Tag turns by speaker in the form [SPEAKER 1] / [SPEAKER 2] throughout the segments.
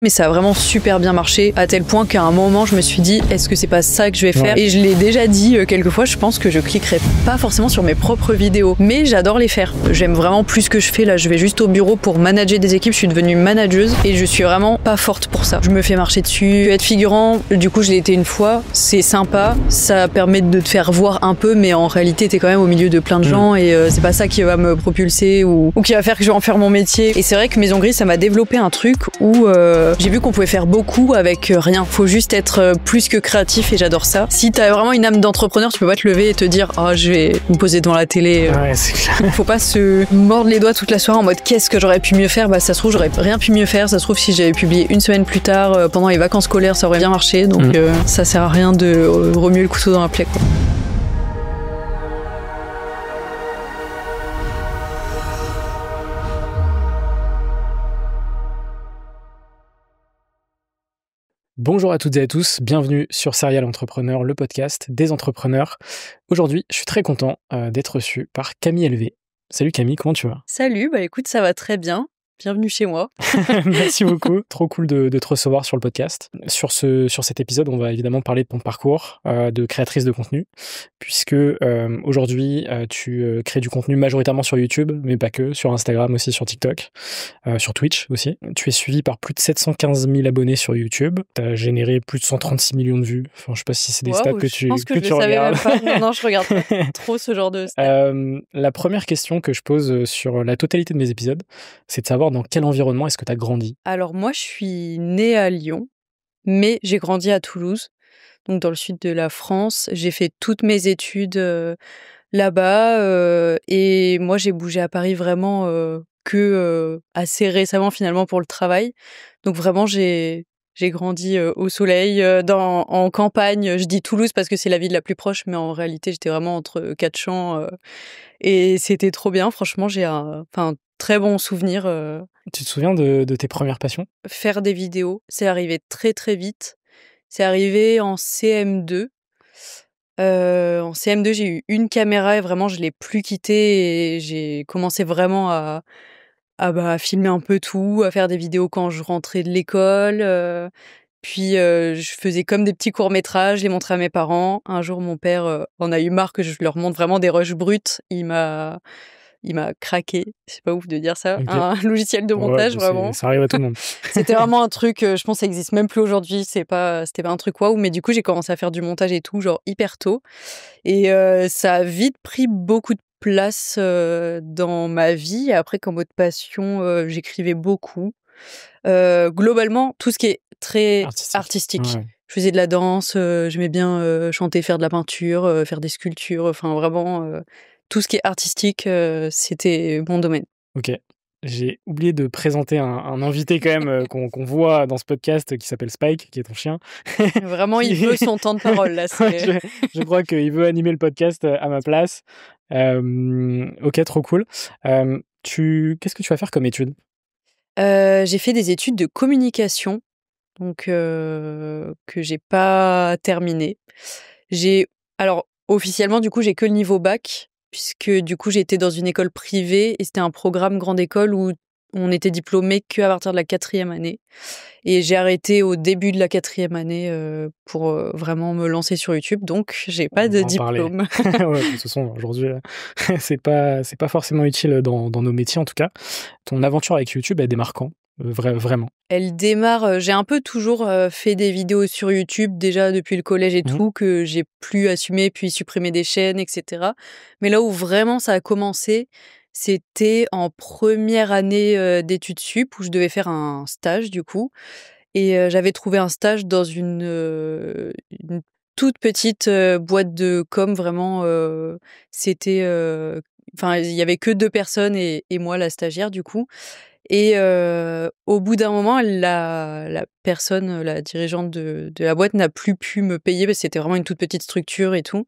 [SPEAKER 1] Mais ça a vraiment super bien marché, à tel point qu'à un moment je me suis dit est-ce que c'est pas ça que je vais faire? Et je l'ai déjà dit quelques fois, je pense que je cliquerai pas forcément sur mes propres vidéos, mais j'adore les faire. J'aime vraiment plus ce que je fais là, je vais juste au bureau pour manager des équipes, je suis devenue manageuse et je suis vraiment pas forte pour ça. Je me fais marcher dessus, être figurant, du coup je l'ai été une fois, c'est sympa, ça permet de te faire voir un peu, mais en réalité t'es quand même au milieu de plein de gens et c'est pas ça qui va me propulser ou qui va faire que je vais en faire mon métier. Et c'est vrai que Maison Grise ça m'a développé un truc où j'ai vu qu'on pouvait faire beaucoup avec rien. Faut juste être plus que créatif et j'adore ça. Si t'as vraiment une âme d'entrepreneur, tu peux pas te lever et te dire « Oh, je vais me poser devant la télé. »
[SPEAKER 2] Ouais, c'est clair.
[SPEAKER 1] Faut pas se mordre les doigts toute la soirée en mode « Qu'est-ce que j'aurais pu mieux faire ?» Bah ça se trouve, j'aurais rien pu mieux faire. Ça se trouve, si j'avais publié une semaine plus tard, pendant les vacances scolaires, ça aurait bien marché. Donc ça sert à rien de remuer le couteau dans la plaie, quoi.
[SPEAKER 2] Bonjour à toutes et à tous, bienvenue sur Serial Entrepreneur, le podcast des entrepreneurs. Aujourd'hui, je suis très content d'être reçu par Camille LV. Salut Camille, comment tu vas?
[SPEAKER 1] Salut, bah écoute, ça va très bien. Bienvenue chez moi.
[SPEAKER 2] Merci beaucoup, trop cool de te recevoir sur le podcast. Sur cet épisode, on va évidemment parler de ton parcours de créatrice de contenu, puisque aujourd'hui, tu crées du contenu majoritairement sur YouTube, mais pas que, sur Instagram aussi, sur TikTok, sur Twitch aussi. Tu es suivi par plus de 715 000 abonnés sur YouTube. Tu as généré plus de 136 millions de vues. Enfin, je sais pas si c'est des stats que tu regardes.
[SPEAKER 1] Je pense que je le savais même pas. Non, je regarde pas trop ce genre de stats.
[SPEAKER 2] La première question que je pose sur la totalité de mes épisodes, c'est de savoir dans quel environnement est-ce que tu as grandi?
[SPEAKER 1] Alors moi, je suis née à Lyon, mais j'ai grandi à Toulouse, donc dans le sud de la France. J'ai fait toutes mes études là-bas et moi, j'ai bougé à Paris vraiment assez récemment finalement pour le travail. Donc vraiment, j'ai grandi au soleil, en campagne. Je dis Toulouse parce que c'est la ville la plus proche, mais en réalité, j'étais vraiment entre quatre champs et c'était trop bien. Franchement, j'ai un très bon souvenir.
[SPEAKER 2] Tu te souviens de tes premières passions?
[SPEAKER 1] Faire des vidéos, c'est arrivé très, très vite. C'est arrivé en CM2. En CM2, j'ai eu une caméra et vraiment, je l'ai plus quittée et j'ai commencé vraiment à filmer un peu tout, à faire des vidéos quand je rentrais de l'école. Puis, je faisais comme des petits courts-métrages, je les montrais à mes parents. Un jour, mon père en a eu marre que je leur montre vraiment des rushs bruts. Il m'a craqué, c'est pas ouf de dire ça,
[SPEAKER 2] Ok.
[SPEAKER 1] un logiciel de montage, vraiment.
[SPEAKER 2] Ça arrive à tout le monde.
[SPEAKER 1] C'était vraiment un truc, je pense que ça existe même plus aujourd'hui, c'était pas un truc waouh, mais du coup, j'ai commencé à faire du montage et tout, genre hyper tôt. Et ça a vite pris beaucoup de place dans ma vie. Et après, comme autre passion, j'écrivais beaucoup. Globalement, tout ce qui est très artistique.
[SPEAKER 2] Ouais.
[SPEAKER 1] Je faisais de la danse, j'aimais bien chanter, faire de la peinture, faire des sculptures, enfin vraiment tout ce qui est artistique, c'était mon domaine.
[SPEAKER 2] Ok. J'ai oublié de présenter un invité quand même qu'on voit dans ce podcast qui s'appelle Spike, qui est ton chien.
[SPEAKER 1] Vraiment, il veut son temps de parole là.
[SPEAKER 2] Je crois qu'il veut animer le podcast à ma place. Ok, trop cool. Qu'est-ce que tu vas faire comme études?
[SPEAKER 1] J'ai fait des études de communication, donc que j'ai pas terminé. Alors officiellement du coup j'ai que le niveau bac, puisque du coup j'étais dans une école privée et c'était un programme grande école où on était diplômé qu'à partir de la 4e année. Et j'ai arrêté au début de la 4e année pour vraiment me lancer sur YouTube, donc j'ai pas de diplôme.
[SPEAKER 2] Ouais, de toute façon, aujourd'hui, c'est pas forcément utile dans nos métiers en tout cas. Ton aventure avec YouTube, elle démarre quand? Vraiment.
[SPEAKER 1] Elle démarre, j'ai un peu toujours fait des vidéos sur YouTube déjà depuis le collège et tout, que j'ai plus assumé, puis supprimé des chaînes, etc. Mais là où vraiment ça a commencé, c'était en première année d'études sup, où je devais faire un stage du coup. Et j'avais trouvé un stage dans une toute petite boîte de com, vraiment. C'était, il y avait que 2 personnes et moi, la stagiaire, du coup. Et au bout d'un moment, la personne, la dirigeante de la boîte n'a plus pu me payer parce que c'était vraiment une toute petite structure et tout.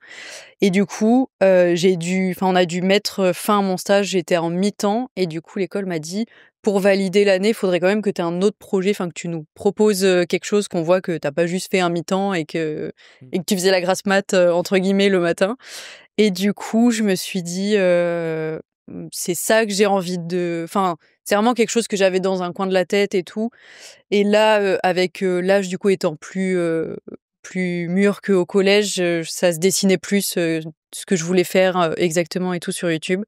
[SPEAKER 1] Et du coup, on a dû mettre fin à mon stage, j'étais en mi-temps et du coup, l'école m'a dit: «Pour valider l'année, il faudrait quand même que tu aies un autre projet, que tu nous proposes quelque chose, qu'on voit que tu as pas juste fait un mi-temps et que tu faisais la grasse mat, entre guillemets, le matin». Et du coup, je me suis dit: c'est ça que j'ai envie de... Enfin, c'est vraiment quelque chose que j'avais dans un coin de la tête et tout. Et là, avec l'âge, du coup, étant plus mûr qu'au collège, ça se dessinait plus ce que je voulais faire exactement et tout sur YouTube.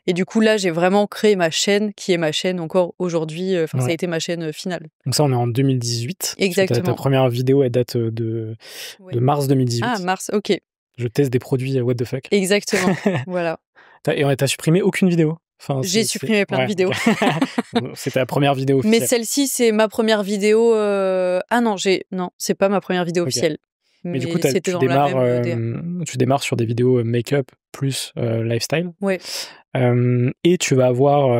[SPEAKER 1] Et du coup, là, j'ai vraiment créé ma chaîne, qui est ma chaîne encore aujourd'hui. Ça a été ma chaîne finale.
[SPEAKER 2] Donc ça, on est en 2018.
[SPEAKER 1] Exactement.
[SPEAKER 2] Ta première vidéo, elle date de mars 2018.
[SPEAKER 1] Ah, mars, ok.
[SPEAKER 2] Je teste des produits what the fuck.
[SPEAKER 1] Exactement, voilà.
[SPEAKER 2] Et t'as supprimé aucune vidéo?
[SPEAKER 1] J'ai supprimé plein de vidéos.
[SPEAKER 2] C'était la première vidéo officielle.
[SPEAKER 1] Mais celle-ci, c'est ma première vidéo... Ah non, c'est pas ma première vidéo officielle.
[SPEAKER 2] Mais du coup, tu démarres sur des vidéos make-up plus lifestyle.
[SPEAKER 1] Ouais.
[SPEAKER 2] Et tu vas avoir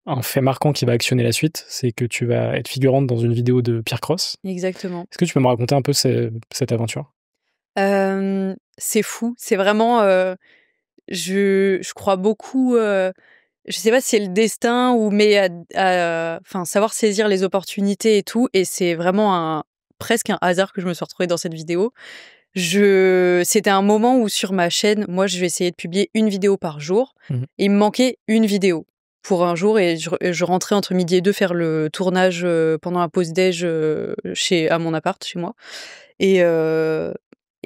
[SPEAKER 2] un fait marquant qui va actionner la suite, c'est que tu vas être figurante dans une vidéo de Pierre Cross.
[SPEAKER 1] Exactement.
[SPEAKER 2] Est-ce que tu peux me raconter un peu cette aventure?
[SPEAKER 1] C'est fou. C'est vraiment... je crois beaucoup... je sais pas si c'est le destin ou mais savoir saisir les opportunités et tout. Et c'est vraiment presque un hasard que je me suis retrouvée dans cette vidéo. C'était un moment où sur ma chaîne, moi, je vais essayer de publier une vidéo par jour. Et il me manquait une vidéo pour un jour et je rentrais entre midi et 2 faire le tournage pendant la pause déj à mon appart, chez moi. Et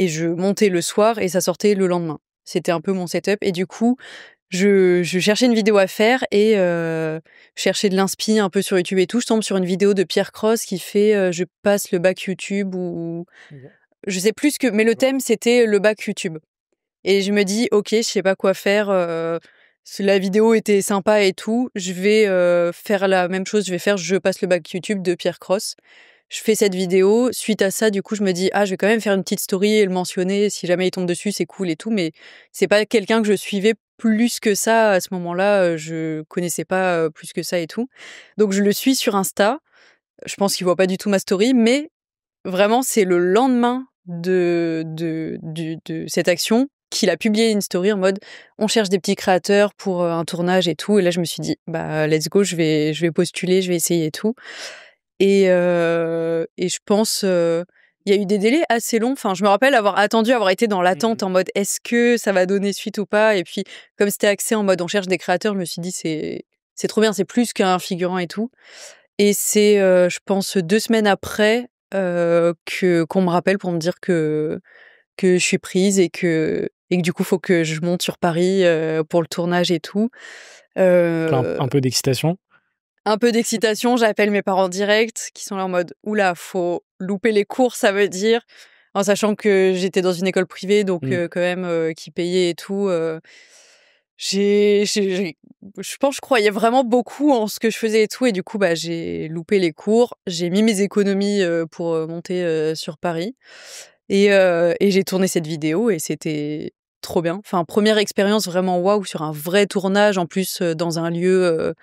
[SPEAKER 1] je montais le soir et ça sortait le lendemain. C'était un peu mon setup. Et du coup, je cherchais une vidéo à faire et je cherchais de l'inspi un peu sur YouTube et tout. Je tombe sur une vidéo de Pierre Cross qui fait je passe le bac YouTube ou je sais plus mais le thème c'était le bac YouTube. Et je me dis ok, je sais pas quoi faire. La vidéo était sympa et tout. Je vais faire la même chose. Je passe le bac YouTube de Pierre Cross. Je fais cette vidéo. Suite à ça, du coup, je me dis, je vais quand même faire une petite story et le mentionner. Si jamais il tombe dessus, c'est cool et tout. Mais c'est pas quelqu'un que je suivais plus que ça. À ce moment-là, je connaissais pas plus que ça et tout. Donc, je le suis sur Insta. Je pense qu'il voit pas du tout ma story. Mais vraiment, c'est le lendemain de cette action qu'il a publié une story en mode on cherche des petits créateurs pour un tournage et tout. Et là, je me suis dit, let's go, je vais postuler, je vais essayer et tout. Et je pense, il y a eu des délais assez longs. Enfin, je me rappelle avoir été dans l'attente en mode est-ce que ça va donner suite ou pas? Et puis, comme c'était axé en mode on cherche des créateurs, je me suis dit c'est trop bien, c'est plus qu'un figurant et tout. Et c'est, je pense, 2 semaines après qu'on me rappelle pour me dire que je suis prise et que du coup, faut que je monte sur Paris pour le tournage et tout.
[SPEAKER 2] Un peu d'excitation?
[SPEAKER 1] Un peu d'excitation, j'appelle mes parents direct, qui sont là en mode « Oula, faut louper les cours, ça veut dire », en sachant que j'étais dans une école privée, donc quand même, qui payait et tout. Je pense que je croyais vraiment beaucoup en ce que je faisais et tout, et du coup, j'ai loupé les cours, j'ai mis mes économies pour monter sur Paris, et j'ai tourné cette vidéo, et c'était trop bien. Enfin, première expérience vraiment waouh sur un vrai tournage, en plus dans un lieu...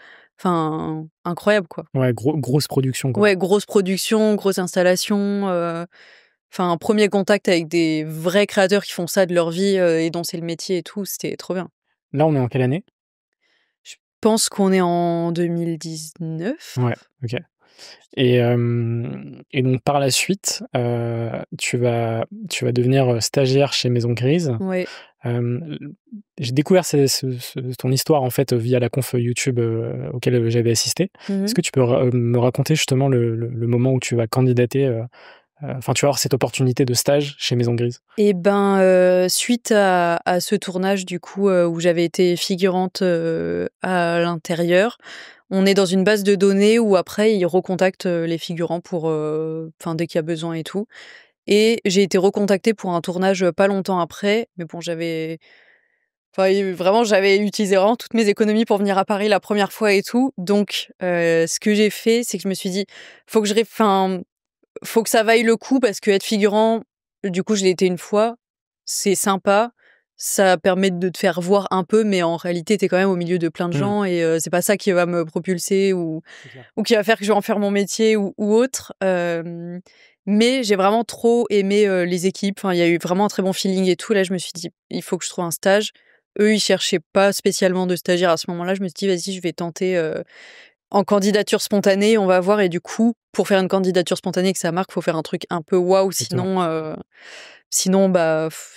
[SPEAKER 1] incroyable, quoi.
[SPEAKER 2] Ouais, grosse production, quoi.
[SPEAKER 1] Ouais, grosse production, grosse installation. Premier contact avec des vrais créateurs qui font ça de leur vie et dont c'est le métier et tout. C'était trop bien.
[SPEAKER 2] Là, on est en quelle année?
[SPEAKER 1] Je pense qu'on est en 2019.
[SPEAKER 2] Ouais, ok. Et donc, par la suite, tu vas devenir stagiaire chez Maison Grise.
[SPEAKER 1] Ouais.
[SPEAKER 2] J'ai découvert ton histoire en fait via la conf YouTube auquel j'avais assisté. Est-ce que tu peux me raconter justement le moment où tu vas candidater, tu vas avoir cette opportunité de stage chez Maison Grise?
[SPEAKER 1] Et suite à ce tournage du coup où j'avais été figurante à l'intérieur, on est dans une base de données où après ils recontactent les figurants pour dès qu'il y a besoin et tout. Et j'ai été recontactée pour un tournage pas longtemps après, mais bon, j'avais utilisé vraiment toutes mes économies pour venir à Paris la première fois et tout. Donc, ce que j'ai fait, c'est que je me suis dit, faut que ça vaille le coup parce que être figurant, du coup, je l'ai été une fois, c'est sympa, ça permet de te faire voir un peu, mais en réalité, t'es quand même au milieu de plein de gens et c'est pas ça qui va me propulser ou qui va faire que je vais en faire mon métier ou autre. Mais j'ai vraiment trop aimé les équipes. Enfin, il y a eu vraiment un très bon feeling et tout. Là, je me suis dit, il faut que je trouve un stage. Eux, ils cherchaient pas spécialement de stagiaire à ce moment-là. Je me suis dit, vas-y, je vais tenter en candidature spontanée. On va voir. Et du coup, pour faire une candidature spontanée et que ça marque, faut faire un truc un peu waouh. Sinon, Sinon,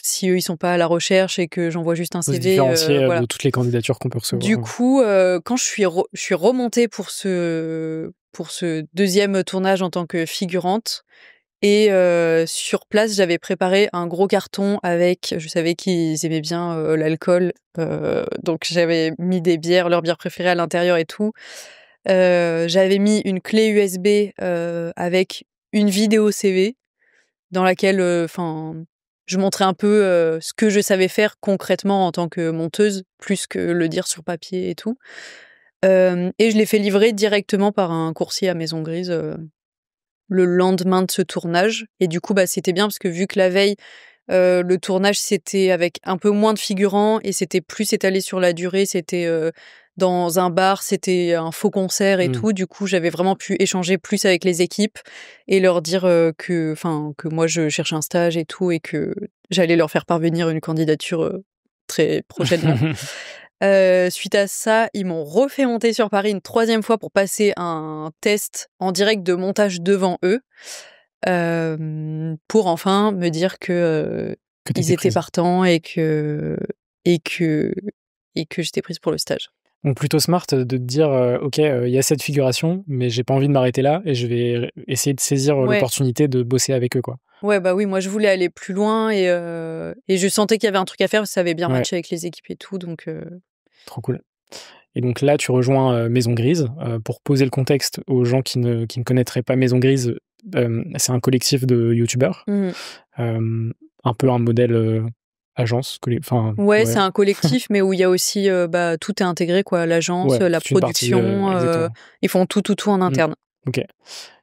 [SPEAKER 1] si eux, ils sont pas à la recherche et que j'envoie juste un
[SPEAKER 2] Faut se
[SPEAKER 1] CV,
[SPEAKER 2] différencier
[SPEAKER 1] voilà.
[SPEAKER 2] de toutes les candidatures qu'on peut recevoir.
[SPEAKER 1] Du coup, quand je suis remontée pour ce deuxième tournage en tant que figurante et sur place, j'avais préparé un gros carton avec je savais qu'ils aimaient bien, l'alcool, donc j'avais mis des bières, leurs bières préférées à l'intérieur et tout. J'avais mis une clé USB, avec une vidéo CV dans laquelle, je montrais un peu, ce que je savais faire concrètement en tant que monteuse, plus que le dire sur papier et tout. Et je l'ai fait livrer directement par un coursier à Maison Grise, le lendemain de ce tournage et du coup, c'était bien parce que vu que la veille, le tournage, c'était avec un peu moins de figurants et c'était plus étalé sur la durée. C'était, dans un bar, c'était un faux concert et tout. Du coup, j'avais vraiment pu échanger plus avec les équipes et leur dire, que moi, je cherchais un stage et tout et que j'allais leur faire parvenir une candidature, très prochainement. Suite à ça, ils m'ont refait monter sur Paris une 3e fois pour passer un test en direct de montage devant eux. Pour enfin me dire que ils étaient partants et que j'étais prise pour le stage.
[SPEAKER 2] Donc plutôt smart de te dire, OK, il y a cette figuration, mais j'ai pas envie de m'arrêter là et je vais essayer de saisir l'opportunité de bosser avec eux, quoi.
[SPEAKER 1] Ouais, oui, moi je voulais aller plus loin et je sentais qu'il y avait un truc à faire parce que ça avait bien matché avec les équipes et tout, donc
[SPEAKER 2] Trop cool. Et donc là, tu rejoins Maison Grise. Pour poser le contexte aux gens qui ne connaîtraient pas Maison Grise, c'est un collectif de youtubeurs. Un peu un modèle agence.
[SPEAKER 1] C'est un collectif, mais où il y a aussi, tout est intégré, quoi. L'agence, la production, ils font tout en interne.
[SPEAKER 2] Ok.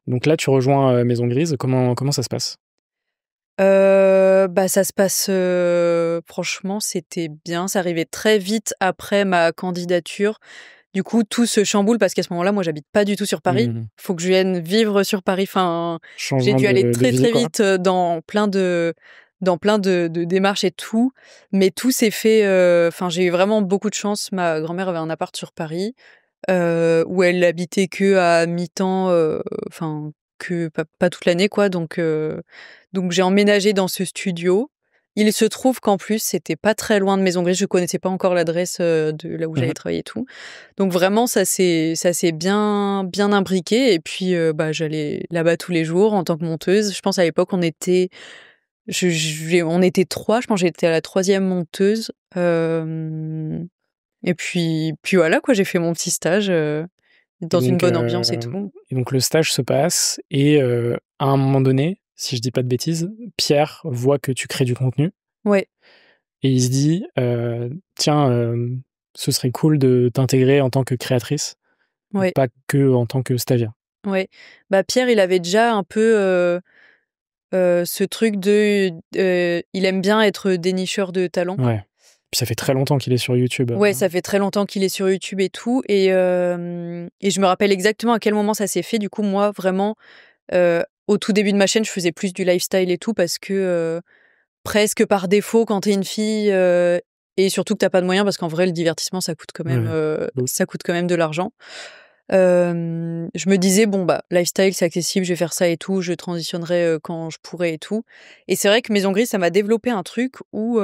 [SPEAKER 2] Donc là, tu rejoins Maison Grise. Comment ça se passe ?
[SPEAKER 1] Ça se passe, franchement, c'était bien. Ça arrivait très vite après ma candidature. Du coup, tout se chamboule parce qu'à ce moment-là, moi, j'habite pas du tout sur Paris. Faut que je vienne vivre sur Paris. Enfin, j'ai dû aller très vite dans plein de démarches et tout. Mais tout s'est fait. J'ai eu vraiment beaucoup de chance. Ma grand-mère avait un appart sur Paris où elle habitait que à mi-temps. Que pas toute l'année, quoi. Donc j'ai emménagé dans ce studio. Il se trouve qu'en plus, c'était pas très loin de Maison Grise. Je connaissais pas encore l'adresse de là où j'allais travailler et tout. Donc vraiment, ça s'est bien imbriqué. Et puis, j'allais là-bas tous les jours en tant que monteuse. Je pense à l'époque, on était 3. Je pense que j'étais à la 3e monteuse. Et puis voilà, quoi. J'ai fait mon petit stage dans une bonne ambiance et tout.
[SPEAKER 2] Et donc le stage se passe et à un moment donné, si je dis pas de bêtises, Pierre voit que tu crées du contenu.
[SPEAKER 1] Ouais.
[SPEAKER 2] Et il se dit, tiens, ce serait cool de t'intégrer en tant que créatrice, pas que en tant que stagiaire.
[SPEAKER 1] Ouais. Pierre, il avait déjà un peu ce truc de, il aime bien être dénicheur de talent.
[SPEAKER 2] Ouais. Puis ça fait très longtemps qu'il est sur YouTube.
[SPEAKER 1] Ouais, ça fait très longtemps qu'il est sur YouTube et tout. Et je me rappelle exactement à quel moment ça s'est fait. Du coup, moi, vraiment, au tout début de ma chaîne, je faisais plus du lifestyle et tout parce que presque par défaut, quand t'es une fille et surtout que t'as pas de moyens, parce qu'en vrai, le divertissement, ça coûte quand même, de l'argent. Je me disais, lifestyle, c'est accessible, je vais faire ça et tout, je transitionnerai quand je pourrai et tout. Et c'est vrai que Maison Grise, ça m'a développé un truc où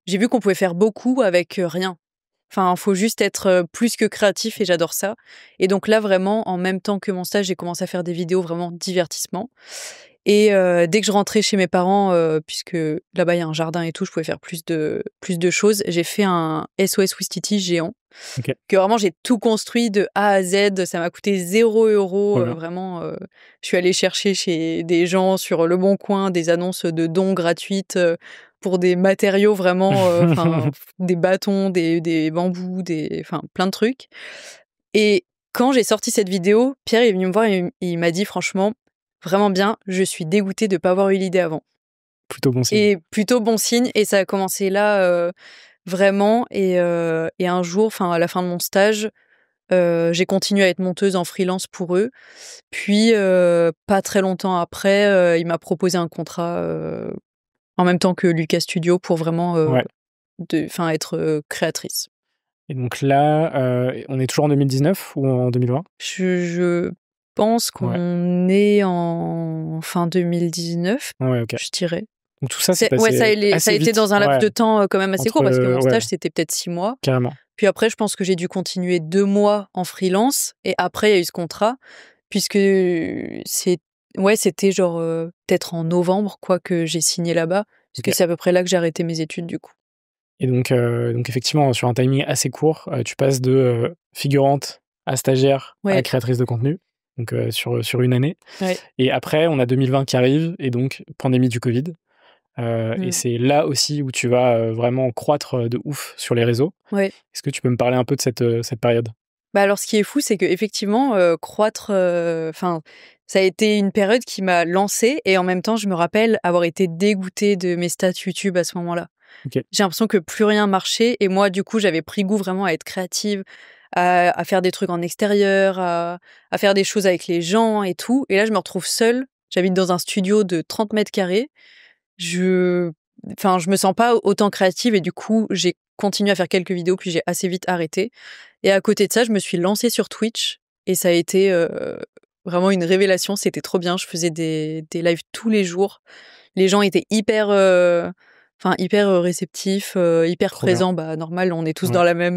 [SPEAKER 1] j'ai vu qu'on pouvait faire beaucoup avec rien. Enfin, faut juste être plus que créatif et j'adore ça. Et donc là, vraiment, en même temps que mon stage, j'ai commencé à faire des vidéos vraiment divertissement. Et dès que je rentrais chez mes parents, puisque là-bas, il y a un jardin et tout, je pouvais faire plus de choses. J'ai fait un SOS Ouistiti géant.
[SPEAKER 2] Okay.
[SPEAKER 1] Que vraiment, j'ai tout construit de A à Z. Ça m'a coûté 0 €. Vraiment, je suis allée chercher chez des gens sur Le Bon Coin des annonces de dons gratuites pour des matériaux vraiment, des bâtons, des bambous, plein de trucs. Et quand j'ai sorti cette vidéo, Pierre est venu me voir et il m'a dit franchement, vraiment bien, je suis dégoûtée de ne pas avoir eu l'idée avant.
[SPEAKER 2] Plutôt bon signe.
[SPEAKER 1] Et plutôt bon signe. Et ça a commencé là, vraiment. Et un jour, à la fin de mon stage, j'ai continué à être monteuse en freelance pour eux. Puis, pas très longtemps après, il m'a proposé un contrat en même temps que Lucas Studio pour vraiment être créatrice.
[SPEAKER 2] Et donc là, on est toujours en 2019 ou en 2020 ?
[SPEAKER 1] Je pense qu'on est en fin 2019, je dirais.
[SPEAKER 2] Donc tout ça, c'est
[SPEAKER 1] Ouais,
[SPEAKER 2] passé
[SPEAKER 1] ça a
[SPEAKER 2] assez
[SPEAKER 1] été
[SPEAKER 2] vite.
[SPEAKER 1] dans un laps de temps quand même assez court, parce que mon
[SPEAKER 2] ouais,
[SPEAKER 1] stage, c'était peut-être 6 mois.
[SPEAKER 2] carrément.
[SPEAKER 1] Puis après, je pense que j'ai dû continuer 2 mois en freelance. Et après, il y a eu ce contrat, puisque c'était genre peut-être en novembre quoi que j'ai signé là-bas, puisque
[SPEAKER 2] Ok.
[SPEAKER 1] c'est à peu près là que j'ai arrêté mes études du coup.
[SPEAKER 2] Et donc effectivement, sur un timing assez court, tu passes de figurante à stagiaire à
[SPEAKER 1] Ouais,
[SPEAKER 2] créatrice de contenu, donc sur une année.
[SPEAKER 1] ouais.
[SPEAKER 2] Et après, on a 2020 qui arrive, et donc pandémie du Covid. Et
[SPEAKER 1] Mmh.
[SPEAKER 2] c'est là aussi où tu vas vraiment croître de ouf sur les réseaux.
[SPEAKER 1] Ouais.
[SPEAKER 2] Est-ce que tu peux me parler un peu de cette période?
[SPEAKER 1] Bah, alors ce qui est fou, c'est qu'effectivement, croître, enfin, ça a été une période qui m'a lancée et en même temps, je me rappelle avoir été dégoûtée de mes stats YouTube à ce moment-là.
[SPEAKER 2] Ok.
[SPEAKER 1] J'ai l'impression que plus rien marchait et moi, du coup, j'avais pris goût vraiment à être créative, à faire des trucs en extérieur, à faire des choses avec les gens et tout. Et là, je me retrouve seule. J'habite dans un studio de 30 mètres carrés. Je je me sens pas autant créative et du coup, j'ai continué à faire quelques vidéos, puis j'ai assez vite arrêté. Et à côté de ça, je me suis lancée sur Twitch et ça a été, vraiment une révélation. C'était trop bien. Je faisais des lives tous les jours. Les gens étaient hyper réceptifs, hyper
[SPEAKER 2] Trop bien.
[SPEAKER 1] présents. Bah, normal, on est tous
[SPEAKER 2] Ouais.
[SPEAKER 1] dans la même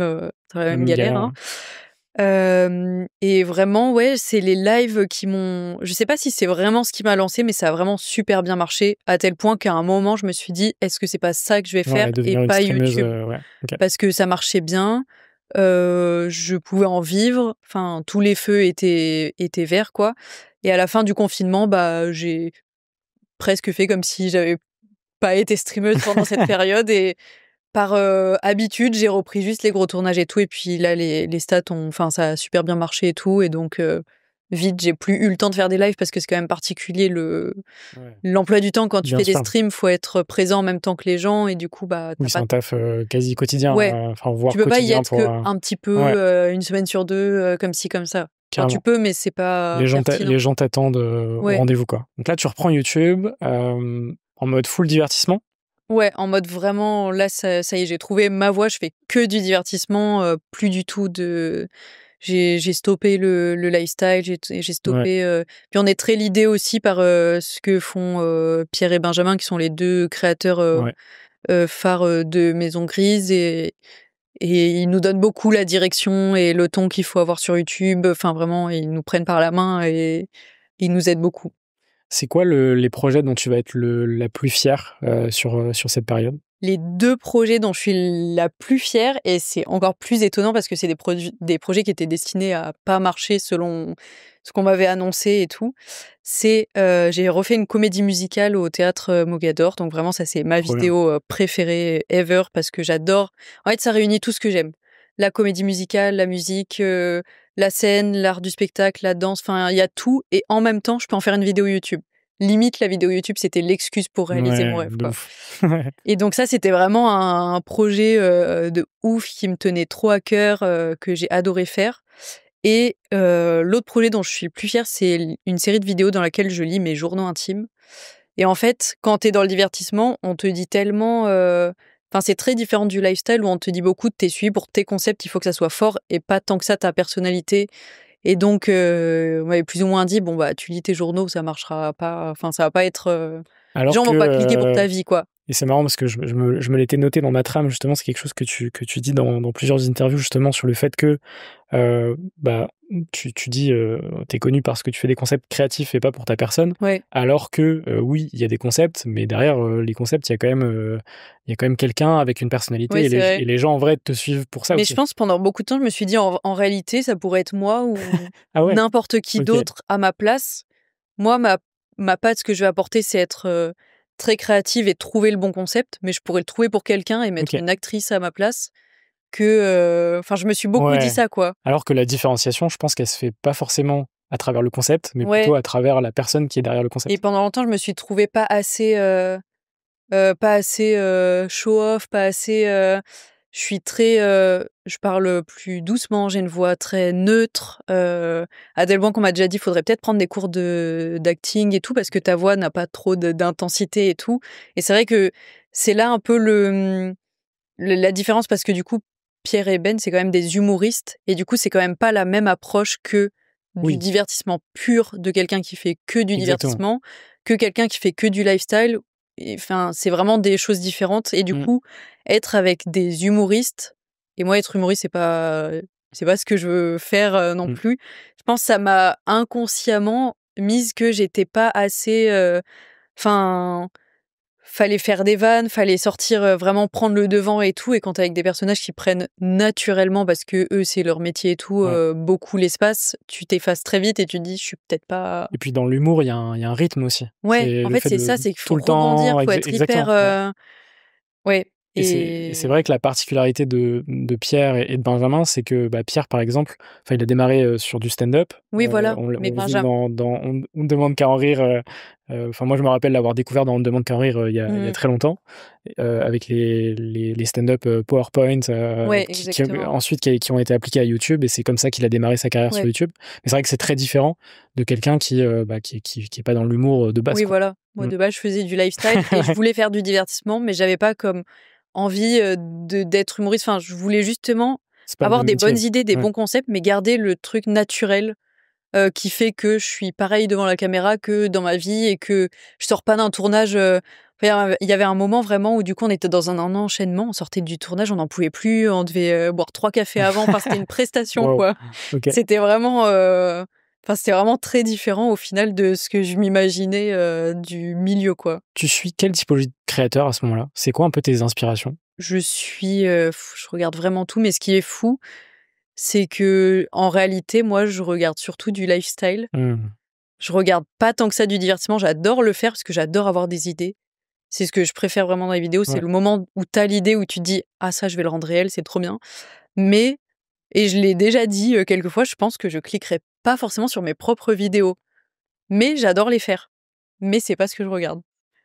[SPEAKER 2] Même
[SPEAKER 1] galère,
[SPEAKER 2] galère,
[SPEAKER 1] hein.
[SPEAKER 2] ouais.
[SPEAKER 1] Et vraiment, ouais, c'est les lives qui m'ont je sais pas si c'est vraiment ce qui m'a lancée, mais ça a vraiment super bien marché, à tel point qu'à un moment, je me suis dit: «Est-ce que c'est pas ça que je vais faire
[SPEAKER 2] Ouais,
[SPEAKER 1] et
[SPEAKER 2] devenir une
[SPEAKER 1] pas
[SPEAKER 2] streameuse,
[SPEAKER 1] YouTube?»
[SPEAKER 2] ouais. Ok.
[SPEAKER 1] Parce que ça marchait bien, je pouvais en vivre, enfin, tous les feux étaient verts, quoi. Et à la fin du confinement, bah, j'ai presque fait comme si j'avais pas été streameuse pendant cette période et par, habitude, j'ai repris juste les gros tournages et tout et puis là, les stats ça a super bien marché et tout et donc vite, j'ai plus eu le temps de faire des lives parce que c'est quand même particulier
[SPEAKER 2] Ouais.
[SPEAKER 1] l'emploi du temps quand tu
[SPEAKER 2] Bien
[SPEAKER 1] fais des
[SPEAKER 2] sûr.
[SPEAKER 1] streams, faut être présent en même temps que les gens et du coup, bah,
[SPEAKER 2] Oui,
[SPEAKER 1] tu
[SPEAKER 2] c'est
[SPEAKER 1] pas
[SPEAKER 2] un taf quasi quotidien,
[SPEAKER 1] ouais,
[SPEAKER 2] enfin
[SPEAKER 1] tu
[SPEAKER 2] voire
[SPEAKER 1] peux pas y
[SPEAKER 2] quotidien
[SPEAKER 1] être
[SPEAKER 2] pour.
[SPEAKER 1] qu'un petit peu,
[SPEAKER 2] Ouais,
[SPEAKER 1] 1 semaine sur 2 comme ci comme ça. Enfin, tu
[SPEAKER 2] carrément.
[SPEAKER 1] peux, mais c'est pas pertinent.
[SPEAKER 2] Les gens t'attendent au
[SPEAKER 1] Ouais,
[SPEAKER 2] rendez-vous, quoi. Donc là, tu reprends YouTube en mode full divertissement.
[SPEAKER 1] ouais, en mode vraiment là, ça y est, j'ai trouvé ma voie, je fais que du divertissement, plus du tout de j'ai stoppé le lifestyle, j'ai
[SPEAKER 2] Ouais,
[SPEAKER 1] stoppé, puis on est très l'idée aussi par, ce que font, Pierre et Benjamin qui sont les 2 créateurs,
[SPEAKER 2] ouais.
[SPEAKER 1] phares, de Maison Grise et ils nous donnent beaucoup la direction et le ton qu'il faut avoir sur YouTube. Enfin vraiment, ils nous prennent par la main et ils nous aident beaucoup.
[SPEAKER 2] C'est quoi les projets dont tu vas être la plus fière sur cette période?
[SPEAKER 1] Les 2 projets dont je suis la plus fière et c'est encore plus étonnant parce que c'est des projets qui étaient destinés à pas marcher selon ce qu'on m'avait annoncé et tout. J'ai refait une comédie musicale au théâtre, Mogador, donc vraiment ça c'est ma
[SPEAKER 2] Trop bien.
[SPEAKER 1] vidéo, préférée ever parce que j'adore en fait ça réunit tout ce que j'aime. La comédie musicale, la musique, la scène, l'art du spectacle, la danse, enfin il y a tout et en même temps je peux en faire une vidéo YouTube. Limite la vidéo YouTube c'était l'excuse pour réaliser mon
[SPEAKER 2] Ouais,
[SPEAKER 1] rêve,
[SPEAKER 2] de
[SPEAKER 1] quoi.
[SPEAKER 2] ouf. Ouais,
[SPEAKER 1] Et donc ça, c'était vraiment un projet, de ouf qui me tenait trop à cœur, que j'ai adoré faire. Et l'autre projet dont je suis le plus fière, c'est une série de vidéos dans laquelle je lis mes journaux intimes. Et en fait, quand tu es dans le divertissement, on te dit tellement, c'est très différent du lifestyle où on te dit beaucoup: «Tu es suivi pour tes concepts, il faut que ça soit fort et pas tant que ça ta personnalité». Et donc on m'avait plus ou moins dit: «Bon, bah, tu lis tes journaux, ça marchera pas, ça va pas être, les
[SPEAKER 2] alors
[SPEAKER 1] gens
[SPEAKER 2] que,
[SPEAKER 1] vont pas cliquer pour ta vie, quoi».
[SPEAKER 2] et c'est marrant parce que je me l'étais noté dans ma trame, justement, c'est quelque chose que tu dis dans plusieurs interviews, justement, sur le fait que, bah, tu dis, tu connu parce que tu fais des concepts créatifs et pas pour ta personne,
[SPEAKER 1] Ouais.
[SPEAKER 2] alors que, oui, il y a des concepts, mais derrière, les concepts, il y a quand même quelqu'un avec une personnalité
[SPEAKER 1] Ouais, c'est vrai.
[SPEAKER 2] et les gens, en vrai, te suivent pour ça
[SPEAKER 1] Mais je
[SPEAKER 2] aussi.
[SPEAKER 1] pense pendant beaucoup de temps, je me suis dit en réalité, ça pourrait être moi ou
[SPEAKER 2] Ah ouais?
[SPEAKER 1] n'importe qui
[SPEAKER 2] OK.
[SPEAKER 1] d'autre à ma place. Moi, ma patte, ce que je vais apporter, c'est être, très créative et trouver le bon concept, mais je pourrais le trouver pour quelqu'un et mettre
[SPEAKER 2] OK.
[SPEAKER 1] une actrice à ma place je me suis beaucoup dit
[SPEAKER 2] Ouais.
[SPEAKER 1] ça, quoi.
[SPEAKER 2] Alors que la différenciation, je pense qu'elle se fait pas forcément à travers le concept, mais plutôt
[SPEAKER 1] Ouais
[SPEAKER 2] à travers la personne qui est derrière le
[SPEAKER 1] et
[SPEAKER 2] concept.
[SPEAKER 1] pendant longtemps, je me suis trouvée pas assez, show off, pas assez, je suis très, je parle plus doucement, j'ai une voix très neutre, à tel point qu'on m'a déjà dit: «Faudrait peut-être prendre des cours de d'acting et tout parce que ta voix n'a pas trop d'intensité et tout» et c'est vrai que c'est là un peu la différence parce que du coup, Pierre et Ben, c'est quand même des humoristes et du coup, c'est quand même pas la même approche que du
[SPEAKER 2] Oui,
[SPEAKER 1] divertissement pur de quelqu'un qui fait que du
[SPEAKER 2] exactement.
[SPEAKER 1] divertissement, que quelqu'un qui fait que du lifestyle enfin, c'est vraiment des choses différentes. Et du coup, être avec des humoristes, et moi, être humoriste, c'est pas ce que je veux faire non plus. Je pense que ça m'a inconsciemment mise que j'étais pas assez. Enfin, fallait faire des vannes, fallait sortir, vraiment prendre le devant et tout. Et quand t'es avec des personnages qui prennent naturellement, parce que eux c'est leur métier et tout, beaucoup l'espace, tu t'effaces très vite et tu te dis: «Je suis peut-être pas».
[SPEAKER 2] Et puis dans l'humour, il y a un rythme aussi.
[SPEAKER 1] Ouais,
[SPEAKER 2] C'est
[SPEAKER 1] en
[SPEAKER 2] le
[SPEAKER 1] fait,
[SPEAKER 2] fait
[SPEAKER 1] c'est
[SPEAKER 2] de
[SPEAKER 1] ça, c'est qu'il faut
[SPEAKER 2] tout le
[SPEAKER 1] rebondir,
[SPEAKER 2] temps
[SPEAKER 1] faut être hyper,
[SPEAKER 2] exactement, ouais.
[SPEAKER 1] ouais.
[SPEAKER 2] Et c'est vrai que la particularité de Pierre et de Benjamin, c'est que, bah, Pierre, par exemple, enfin, il a démarré, sur du stand-up.
[SPEAKER 1] Oui, voilà, mais
[SPEAKER 2] On le faisait dans On ne demande qu'à en rire, enfin, moi, je me rappelle l'avoir découvert dans On ne demande qu'à en rire, il y a très longtemps, avec les stand-up, PowerPoint,
[SPEAKER 1] Ouais,
[SPEAKER 2] qui
[SPEAKER 1] exactement.
[SPEAKER 2] ensuite qui ont été appliqués à YouTube et c'est comme ça qu'il a démarré sa carrière sur
[SPEAKER 1] Ouais.
[SPEAKER 2] YouTube. Mais c'est vrai que c'est très différent de quelqu'un qui est pas dans l'humour, de base,
[SPEAKER 1] Oui,
[SPEAKER 2] quoi.
[SPEAKER 1] voilà. Moi,
[SPEAKER 2] Mmh.
[SPEAKER 1] de base, je faisais du lifestyle et je voulais faire du divertissement, mais j'avais pas comme envie, d'être humoriste. Enfin, je voulais justement
[SPEAKER 2] C'est pas le
[SPEAKER 1] avoir
[SPEAKER 2] même
[SPEAKER 1] des bonnes
[SPEAKER 2] métier.
[SPEAKER 1] idées, des
[SPEAKER 2] Ouais.
[SPEAKER 1] bons concepts, mais garder le truc naturel, qui fait que je suis pareil devant la caméra que dans ma vie et que je sors pas d'un tournage, enfin, il y avait un moment vraiment où du coup, on était dans un enchaînement, on sortait du tournage, on n'en pouvait plus, on devait, boire 3 cafés avant, enfin, c'était une prestation,
[SPEAKER 2] Waouh!
[SPEAKER 1] quoi.
[SPEAKER 2] OK.
[SPEAKER 1] C'était vraiment, enfin, c'était vraiment très différent au final de ce que je m'imaginais, du milieu, quoi.
[SPEAKER 2] Tu suis quelle typologie de créateur à ce moment-là? C'est quoi un peu tes inspirations?
[SPEAKER 1] Je suis, je regarde vraiment tout, mais ce qui est fou, c'est que en réalité, moi, je regarde surtout du lifestyle.
[SPEAKER 2] Mmh.
[SPEAKER 1] Je regarde pas tant que ça du divertissement. J'adore le faire parce que j'adore avoir des idées. C'est ce que je préfère vraiment dans les vidéos, c'est
[SPEAKER 2] Ouais.
[SPEAKER 1] le moment où tu as l'idée, où tu te dis: «Ah ça, je vais le rendre réel, c'est trop bien». Mais et je l'ai déjà dit, quelques fois, je pense que je cliquerai pas forcément sur mes propres vidéos. Mais j'adore les faire. Mais c'est pas ce que je regarde.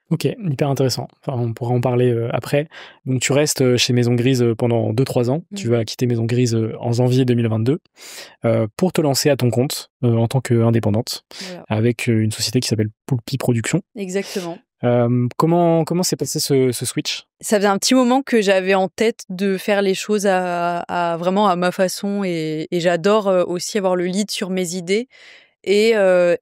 [SPEAKER 2] OK, hyper intéressant. Enfin, on pourra en parler, après. Donc tu restes, chez Maison Grise, pendant 2-3 ans. Tu
[SPEAKER 1] Mmh.
[SPEAKER 2] vas quitter Maison Grise, en janvier 2022, pour te lancer à ton compte, en tant qu'indépendante
[SPEAKER 1] Voilà,
[SPEAKER 2] avec, une société qui s'appelle Poulpi Productions.
[SPEAKER 1] exactement.
[SPEAKER 2] Comment s'est passé ce switch?
[SPEAKER 1] Ça faisait un petit moment que j'avais en tête de faire les choses à vraiment à ma façon et j'adore, aussi avoir le lead sur mes idées et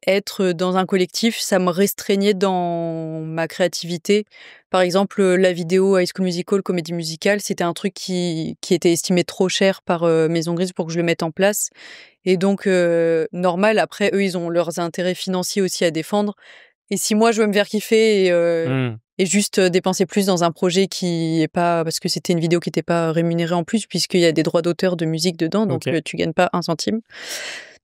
[SPEAKER 1] être dans un collectif, ça me restreignait dans ma créativité. Par exemple, la vidéo High School Musical, comédie musicale, c'était un truc qui était estimé trop cher par, Maison Grise pour que je le mette en place et donc normal, après eux, ils ont leurs intérêts financiers aussi à défendre et si moi je veux me faire kiffer
[SPEAKER 2] Mmh.
[SPEAKER 1] et juste, dépenser plus dans un projet qui est pas parce que c'était une vidéo qui était pas rémunérée en plus puisqu'il y a des droits d'auteur de musique dedans donc
[SPEAKER 2] OK.
[SPEAKER 1] tu gagnes pas un centime.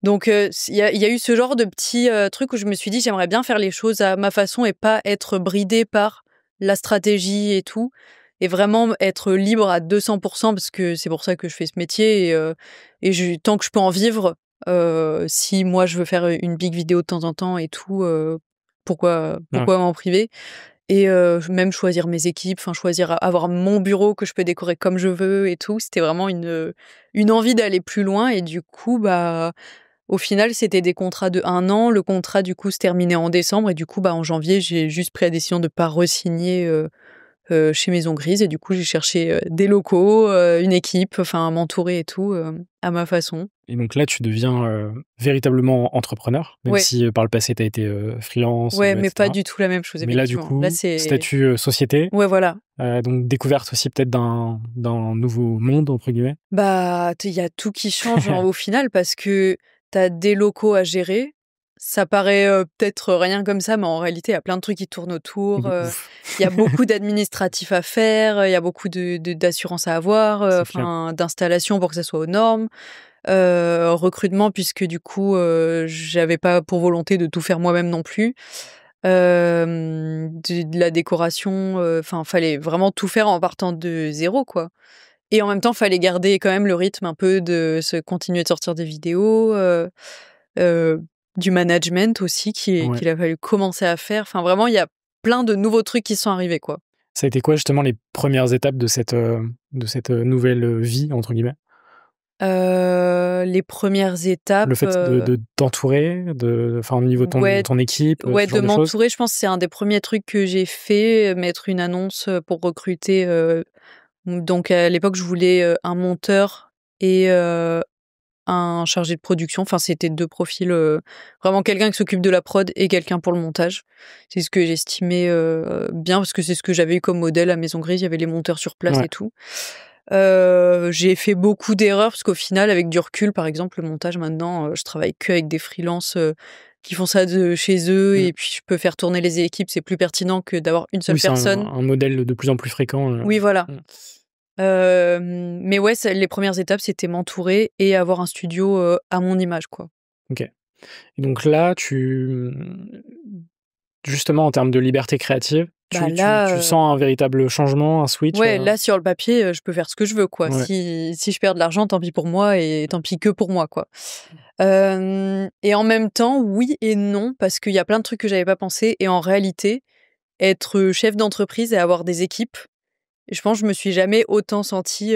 [SPEAKER 1] Donc il y a eu ce genre de petits, trucs où je me suis dit: «J'aimerais bien faire les choses à ma façon et pas être bridée par la stratégie et tout» et vraiment être libre à 200 parce que c'est pour ça que je fais ce métier et je tant que je peux en vivre, si moi je veux faire une big vidéo de temps en temps et tout,
[SPEAKER 2] Ouais.
[SPEAKER 1] pourquoi m'en priver? Et même choisir mes équipes, enfin choisir avoir mon bureau que je peux décorer comme je veux et tout. C'était vraiment une envie d'aller plus loin et du coup, bah, au final, c'était des contrats de 1 an. Le contrat, du coup, se terminait en décembre et du coup, bah, en janvier, j'ai juste pris la décision de pas re-signer, chez Maison Grise et du coup, j'ai cherché, des locaux, une équipe, enfin m'entourer et tout, à ma façon.
[SPEAKER 2] Et donc là, tu deviens, véritablement entrepreneur, même
[SPEAKER 1] Ouais,
[SPEAKER 2] si, par le passé, tu as été, freelance,
[SPEAKER 1] ouais,
[SPEAKER 2] et
[SPEAKER 1] mais pas
[SPEAKER 2] cetera.
[SPEAKER 1] du tout la même chose,
[SPEAKER 2] Mais là, du
[SPEAKER 1] effectivement. Là,
[SPEAKER 2] coup,
[SPEAKER 1] c'est
[SPEAKER 2] statut, société,
[SPEAKER 1] ouais, voilà.
[SPEAKER 2] donc découverte aussi peut-être d'un «nouveau monde» entre guillemets.
[SPEAKER 1] Bah, il y a tout qui change au final parce que tu as des locaux à gérer. Ça paraît, peut-être rien comme ça, mais en réalité, il y a plein de trucs qui tournent autour,
[SPEAKER 2] De ouf,
[SPEAKER 1] il y a beaucoup d'administratifs à faire, il y a beaucoup de d'assurances à avoir,
[SPEAKER 2] c'est clair.
[SPEAKER 1] enfin d'installations pour que ça soit aux normes, recrutement puisque du coup, j'avais pas pour volonté de tout faire moi-même non plus. De la décoration, enfin fallait vraiment tout faire en partant de zéro, quoi. Et en même temps, fallait garder quand même le rythme un peu de se continuer de sortir des vidéos, heu, du management aussi
[SPEAKER 2] Ouais.
[SPEAKER 1] qu'il a fallu commencer à faire. Enfin, vraiment, il y a plein de nouveaux trucs qui sont arrivés, quoi.
[SPEAKER 2] Ça a été quoi justement les premières étapes de cette, «nouvelle, vie» entre guillemets?
[SPEAKER 1] Les premières
[SPEAKER 2] Le
[SPEAKER 1] étapes,
[SPEAKER 2] fait de t'entourer, enfin au niveau de
[SPEAKER 1] ouais,
[SPEAKER 2] ton équipe,
[SPEAKER 1] ouais,
[SPEAKER 2] ce
[SPEAKER 1] de
[SPEAKER 2] genre de choses?
[SPEAKER 1] m'entourer, je pense que c'est un des premiers trucs que j'ai fait, mettre une annonce, pour recruter, donc à l'époque, je voulais, un monteur et un chargé de production. Enfin, c'était 2 profils, vraiment quelqu'un qui s'occupe de la prod et quelqu'un pour le montage. C'est ce que j'estimais, bien parce que c'est ce que j'avais eu comme modèle à Maison Grise. Il y avait les monteurs sur place et tout. J'ai fait beaucoup d'erreurs parce qu'au final, avec du recul, par exemple, le montage maintenant, je travaille qu'avec des freelances, qui font ça de chez eux et puis je peux faire tourner les équipes. C'est plus pertinent que d'avoir une seule personne.
[SPEAKER 2] C'est un modèle de plus en plus fréquent.
[SPEAKER 1] Oui, voilà. Mais ouais, les premières étapes, c'était m'entourer et avoir un studio à mon image, quoi.
[SPEAKER 2] Ok. Et donc là, justement, en termes de liberté créative, tu sens un véritable changement, un switch?
[SPEAKER 1] Ouais, là, sur le papier, je peux faire ce que je veux, quoi.
[SPEAKER 2] Ouais.
[SPEAKER 1] Si je perds de l'argent, tant pis pour moi et tant pis que pour moi, quoi. Et en même temps, oui et non, parce qu'il y a plein de trucs que j'avais pas pensé et en réalité, être chef d'entreprise et avoir des équipes, je pense que je me suis jamais autant sentie.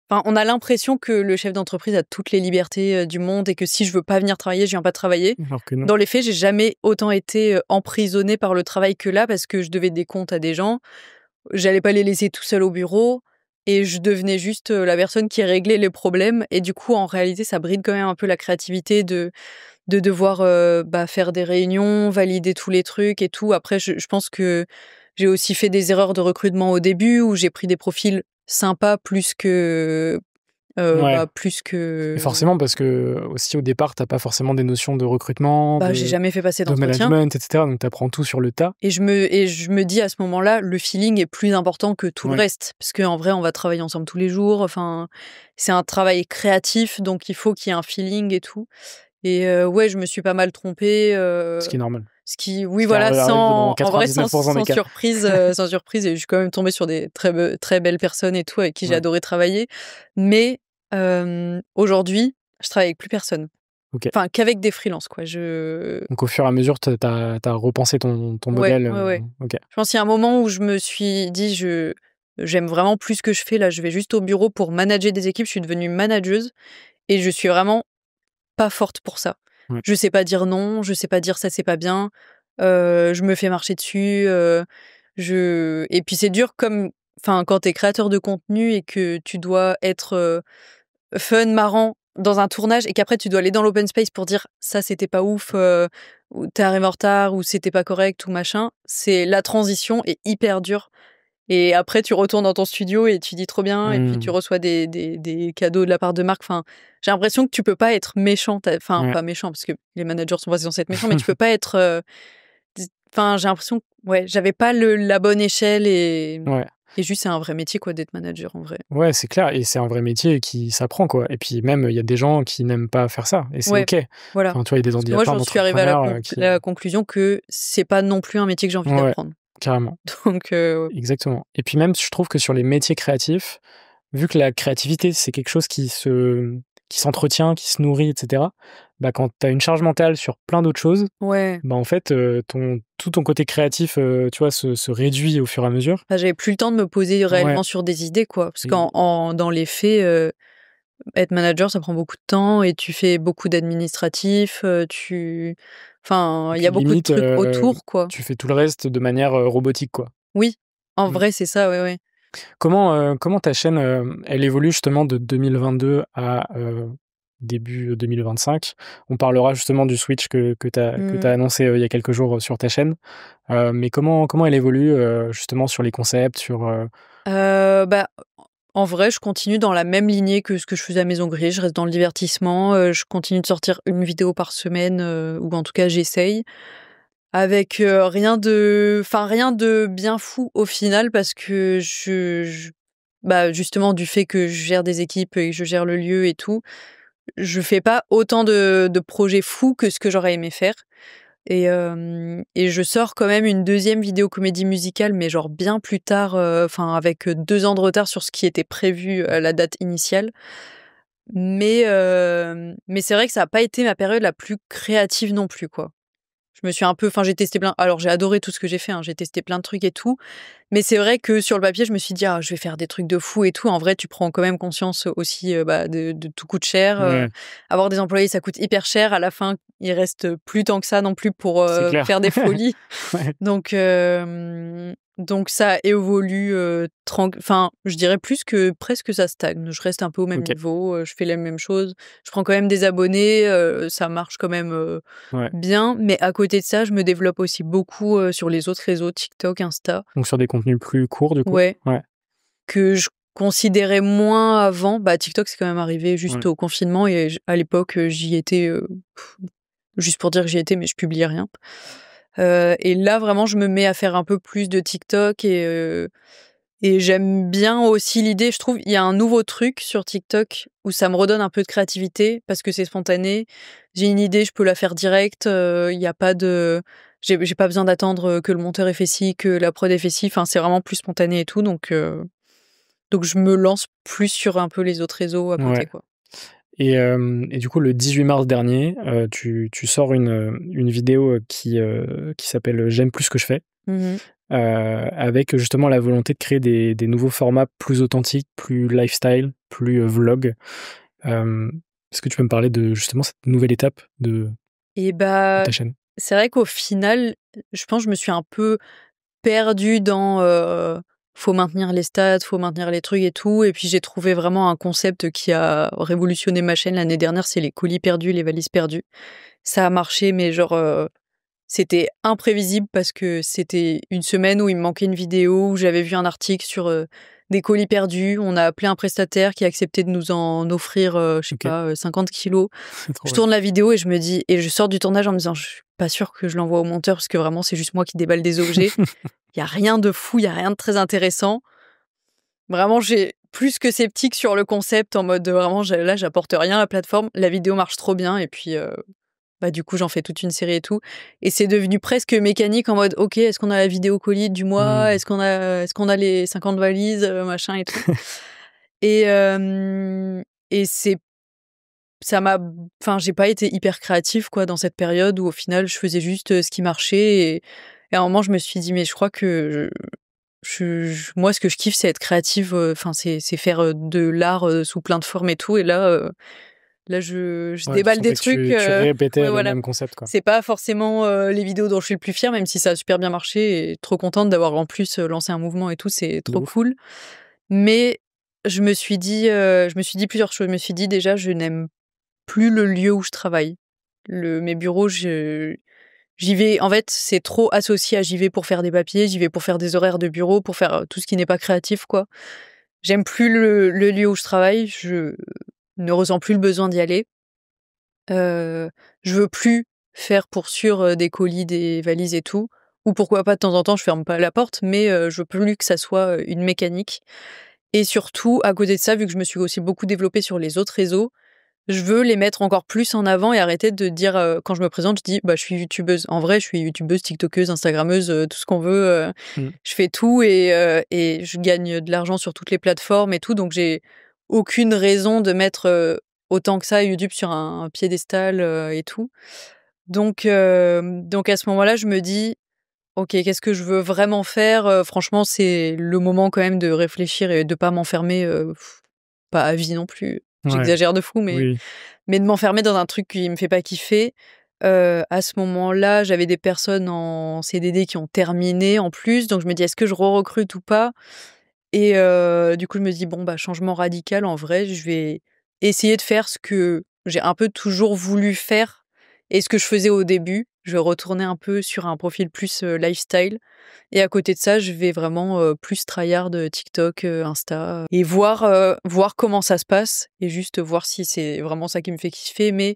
[SPEAKER 1] Enfin, on a l'impression que le chef d'entreprise a toutes les libertés du monde et que si je veux pas venir travailler, je viens pas travailler.
[SPEAKER 2] Alors que non.
[SPEAKER 1] Dans les faits, j'ai jamais autant été emprisonnée par le travail que là parce que je devais des comptes à des gens. J'allais pas les laisser tout seuls au bureau et je devenais juste la personne qui réglait les problèmes. Et du coup, en réalité, ça bride quand même un peu la créativité de devoir faire des réunions, valider tous les trucs et tout. Après, je pense que j'ai aussi fait des erreurs de recrutement au début où j'ai pris des profils sympas plus que
[SPEAKER 2] Et forcément, parce que aussi au départ, t'as pas forcément des notions de recrutement,
[SPEAKER 1] j'ai jamais fait passer
[SPEAKER 2] de
[SPEAKER 1] d'entretien.
[SPEAKER 2] management, etc. Donc t'apprends tout sur le tas.
[SPEAKER 1] Et je me dis à ce moment-là, le feeling est plus important que tout le reste. Parce qu'en vrai, on va travailler ensemble tous les jours. Enfin, c'est un travail créatif, donc il faut qu'il y ait un feeling et tout. Et je me suis pas mal trompée.
[SPEAKER 2] Ce qui est normal.
[SPEAKER 1] Sans surprise, sans surprise. Et je suis quand même tombée sur des très belles personnes et tout, avec qui j'ai adoré travailler. Mais aujourd'hui, je travaille avec plus personne.
[SPEAKER 2] Okay.
[SPEAKER 1] Enfin, qu'avec des freelances, quoi.
[SPEAKER 2] Donc au fur et à mesure, t'as repensé ton modèle.
[SPEAKER 1] Ouais.
[SPEAKER 2] Okay.
[SPEAKER 1] Je pense qu'il y a un moment où je me suis dit, j'aime vraiment plus ce que je fais. Là, je vais juste au bureau pour manager des équipes. Je suis devenue manageuse et je suis vraiment pas forte pour ça.
[SPEAKER 2] Ouais.
[SPEAKER 1] Je sais pas dire non, je sais pas dire ça c'est pas bien. Je me fais marcher dessus. Et puis c'est dur quand t'es créateur de contenu et que tu dois être fun, marrant dans un tournage et qu'après tu dois aller dans l'open space pour dire ça c'était pas ouf, ou t'es arrivé en retard ou c'était pas correct ou machin. C'est la transition est hyper dure. Et après, tu retournes dans ton studio et tu dis trop bien, et puis tu reçois des cadeaux de la part de Marc. Enfin, j'ai l'impression que tu peux pas être méchant. Enfin, pas méchant, parce que les managers sont pas censés être méchants, mais tu peux pas être. Enfin, j'ai l'impression que j'avais pas la bonne échelle et juste, c'est un vrai métier, quoi, d'être manager en vrai.
[SPEAKER 2] Ouais, c'est clair. Et c'est un vrai métier qui s'apprend, quoi. Et puis même, il y a des gens qui n'aiment pas faire ça. Et c'est OK.
[SPEAKER 1] Voilà.
[SPEAKER 2] Enfin, tu vois, il y a des
[SPEAKER 1] moi, j'en suis arrivée à la conclusion que c'est pas non plus un métier que j'ai envie d'apprendre.
[SPEAKER 2] Carrément.
[SPEAKER 1] Donc,
[SPEAKER 2] Exactement. Et puis même, je trouve que sur les métiers créatifs, vu que la créativité, c'est quelque chose qui s'entretient, qui se nourrit, etc., quand tu as une charge mentale sur plein d'autres choses, en fait, tout ton côté créatif, tu vois, se réduit au fur et à mesure.
[SPEAKER 1] J'avais plus le temps de me poser réellement sur des idées, quoi. Parce dans les faits, être manager, ça prend beaucoup de temps et tu fais beaucoup d'administratifs, Enfin, il y a beaucoup de trucs autour, quoi.
[SPEAKER 2] Tu fais tout le reste de manière robotique, quoi.
[SPEAKER 1] Oui, en vrai, c'est ça, ouais.
[SPEAKER 2] Comment ta chaîne, elle évolue justement de 2022 à début 2025? On parlera justement du switch que t'as annoncé il y a quelques jours sur ta chaîne. Mais comment elle évolue justement sur les concepts,
[SPEAKER 1] En vrai, je continue dans la même lignée que ce que je faisais à Maison Grise. Je reste dans le divertissement. Je continue de sortir une vidéo par semaine, ou en tout cas, j'essaye. Avec rien de bien fou au final, parce que justement, du fait que je gère des équipes et que je gère le lieu et tout, je fais pas autant de projets fous que ce que j'aurais aimé faire. Et je sors quand même une deuxième vidéo comédie musicale, mais genre bien plus tard, avec 2 ans de retard sur ce qui était prévu à la date initiale. Mais c'est vrai que ça a pas été ma période la plus créative non plus, quoi. Je me suis j'ai testé alors j'ai adoré tout ce que j'ai fait, hein, j'ai testé plein de trucs et tout. Mais c'est vrai que sur le papier, je me suis dit: «Ah, je vais faire des trucs de fou et tout». En vrai, tu prends quand même conscience aussi, de tout coûte cher. Avoir des employés, ça coûte hyper cher. À la fin, il reste plus tant que ça non plus pour faire des folies. Donc Donc ça évolue enfin, je dirais presque ça stagne. Je reste un peu au même niveau, je fais les mêmes choses. Je prends quand même des abonnés, ça marche quand même bien. Mais à côté de ça, je me développe aussi beaucoup sur les autres réseaux, TikTok, Insta.
[SPEAKER 2] Donc sur des contenus plus courts, du coup.
[SPEAKER 1] Ouais. Que je considérais moins avant. Bah, TikTok, c'est quand même arrivé juste au confinement et à l'époque, j'y étais, juste pour dire que j'y étais, mais je publiais rien. Et là, vraiment, je me mets à faire un peu plus de TikTok et j'aime bien aussi l'idée. Je trouve il y a un nouveau truc sur TikTok où ça me redonne un peu de créativité parce que c'est spontané. J'ai une idée, je peux la faire direct. Il y a pas de, j'ai pas besoin d'attendre que le monteur ait fait ci, que la prod ait fait ci. Enfin, c'est vraiment plus spontané et tout. Donc je me lance plus sur un peu les autres réseaux à côté, quoi.
[SPEAKER 2] Et du coup, le 18 mars dernier, tu sors une vidéo qui s'appelle J'aime plus ce que je fais, avec justement la volonté de créer des nouveaux formats plus authentiques, plus lifestyle, plus vlog. Est-ce que tu peux me parler de justement cette nouvelle étape de ta chaîne?
[SPEAKER 1] C'est vrai qu'au final, je pense que je me suis un peu perdue dans faut maintenir les stats, faut maintenir les trucs et tout. Et puis j'ai trouvé vraiment un concept qui a révolutionné ma chaîne l'année dernière, c'est les colis perdus, les valises perdues. Ça a marché, mais genre c'était imprévisible parce que c'était une semaine où il me manquait une vidéo, où j'avais vu un article sur des colis perdus. On a appelé un prestataire qui a accepté de nous en offrir, je sais pas, 50 kilos. Je tourne la vidéo et je sors du tournage en me disant, je suis pas sûre que je l'envoie au monteur parce que vraiment, c'est juste moi qui déballe des objets. Il y a rien de fou, il y a rien de très intéressant. Vraiment, j'ai plus que sceptique sur le concept en mode vraiment, là, j'apporte rien à la plateforme. La vidéo marche trop bien et puis du coup, j'en fais toute une série et tout. Et c'est devenu presque mécanique en mode, ok, est-ce qu'on a la vidéo colis du mois? Est-ce qu'on a les 50 valises, machin et tout? Et j'ai pas été hyper créative, quoi, dans cette période où au final, je faisais juste ce qui marchait. Et à un moment, je me suis dit, mais je crois que moi, ce que je kiffe, c'est être créative. Enfin, c'est faire de l'art sous plein de formes et tout. Et là, je déballe des trucs.
[SPEAKER 2] Tu répétais le même concept, quoi.
[SPEAKER 1] C'est pas forcément les vidéos dont je suis le plus fière, même si ça a super bien marché et trop contente d'avoir en plus lancé un mouvement et tout, c'est trop cool. Mais je me suis dit plusieurs choses. Je me suis dit déjà, je n'aime plus le lieu où je travaille. Mes bureaux, j'y vais. En fait, c'est trop associé à j'y vais pour faire des papiers, j'y vais pour faire des horaires de bureau, pour faire tout ce qui n'est pas créatif, quoi. J'aime plus le lieu où je travaille. Je ne ressens plus le besoin d'y aller. Je veux plus faire pour sûr des colis, des valises et tout. Ou pourquoi pas de temps en temps, je ferme pas la porte, mais je veux plus que ça soit une mécanique. Et surtout, à côté de ça, vu que je me suis aussi beaucoup développée sur les autres réseaux, je veux les mettre encore plus en avant et arrêter de dire quand je me présente, je dis je suis youtubeuse. En vrai, je suis youtubeuse, tiktokeuse, instagrammeuse, tout ce qu'on veut. Je fais tout et je gagne de l'argent sur toutes les plateformes et tout. Donc j'ai aucune raison de mettre autant que ça YouTube sur un piédestal et tout. Donc à ce moment-là, je me dis ok, qu'est-ce que je veux vraiment faire? Franchement, c'est le moment quand même de réfléchir et de pas m'enfermer, pas à vie non plus. J'exagère de fou, mais de m'enfermer dans un truc qui me fait pas kiffer. À ce moment-là, j'avais des personnes en CDD qui ont terminé en plus, donc je me dis: «Est-ce que je recrute ou pas?» Et du coup, je me dis: «Bon, changement radical, en vrai, je vais essayer de faire ce que j'ai un peu toujours voulu faire et ce que je faisais au début. Je vais retourner un peu sur un profil plus lifestyle et à côté de ça, je vais vraiment plus tryhard TikTok, Insta et voir comment ça se passe et juste voir si c'est vraiment ça qui me fait kiffer, mais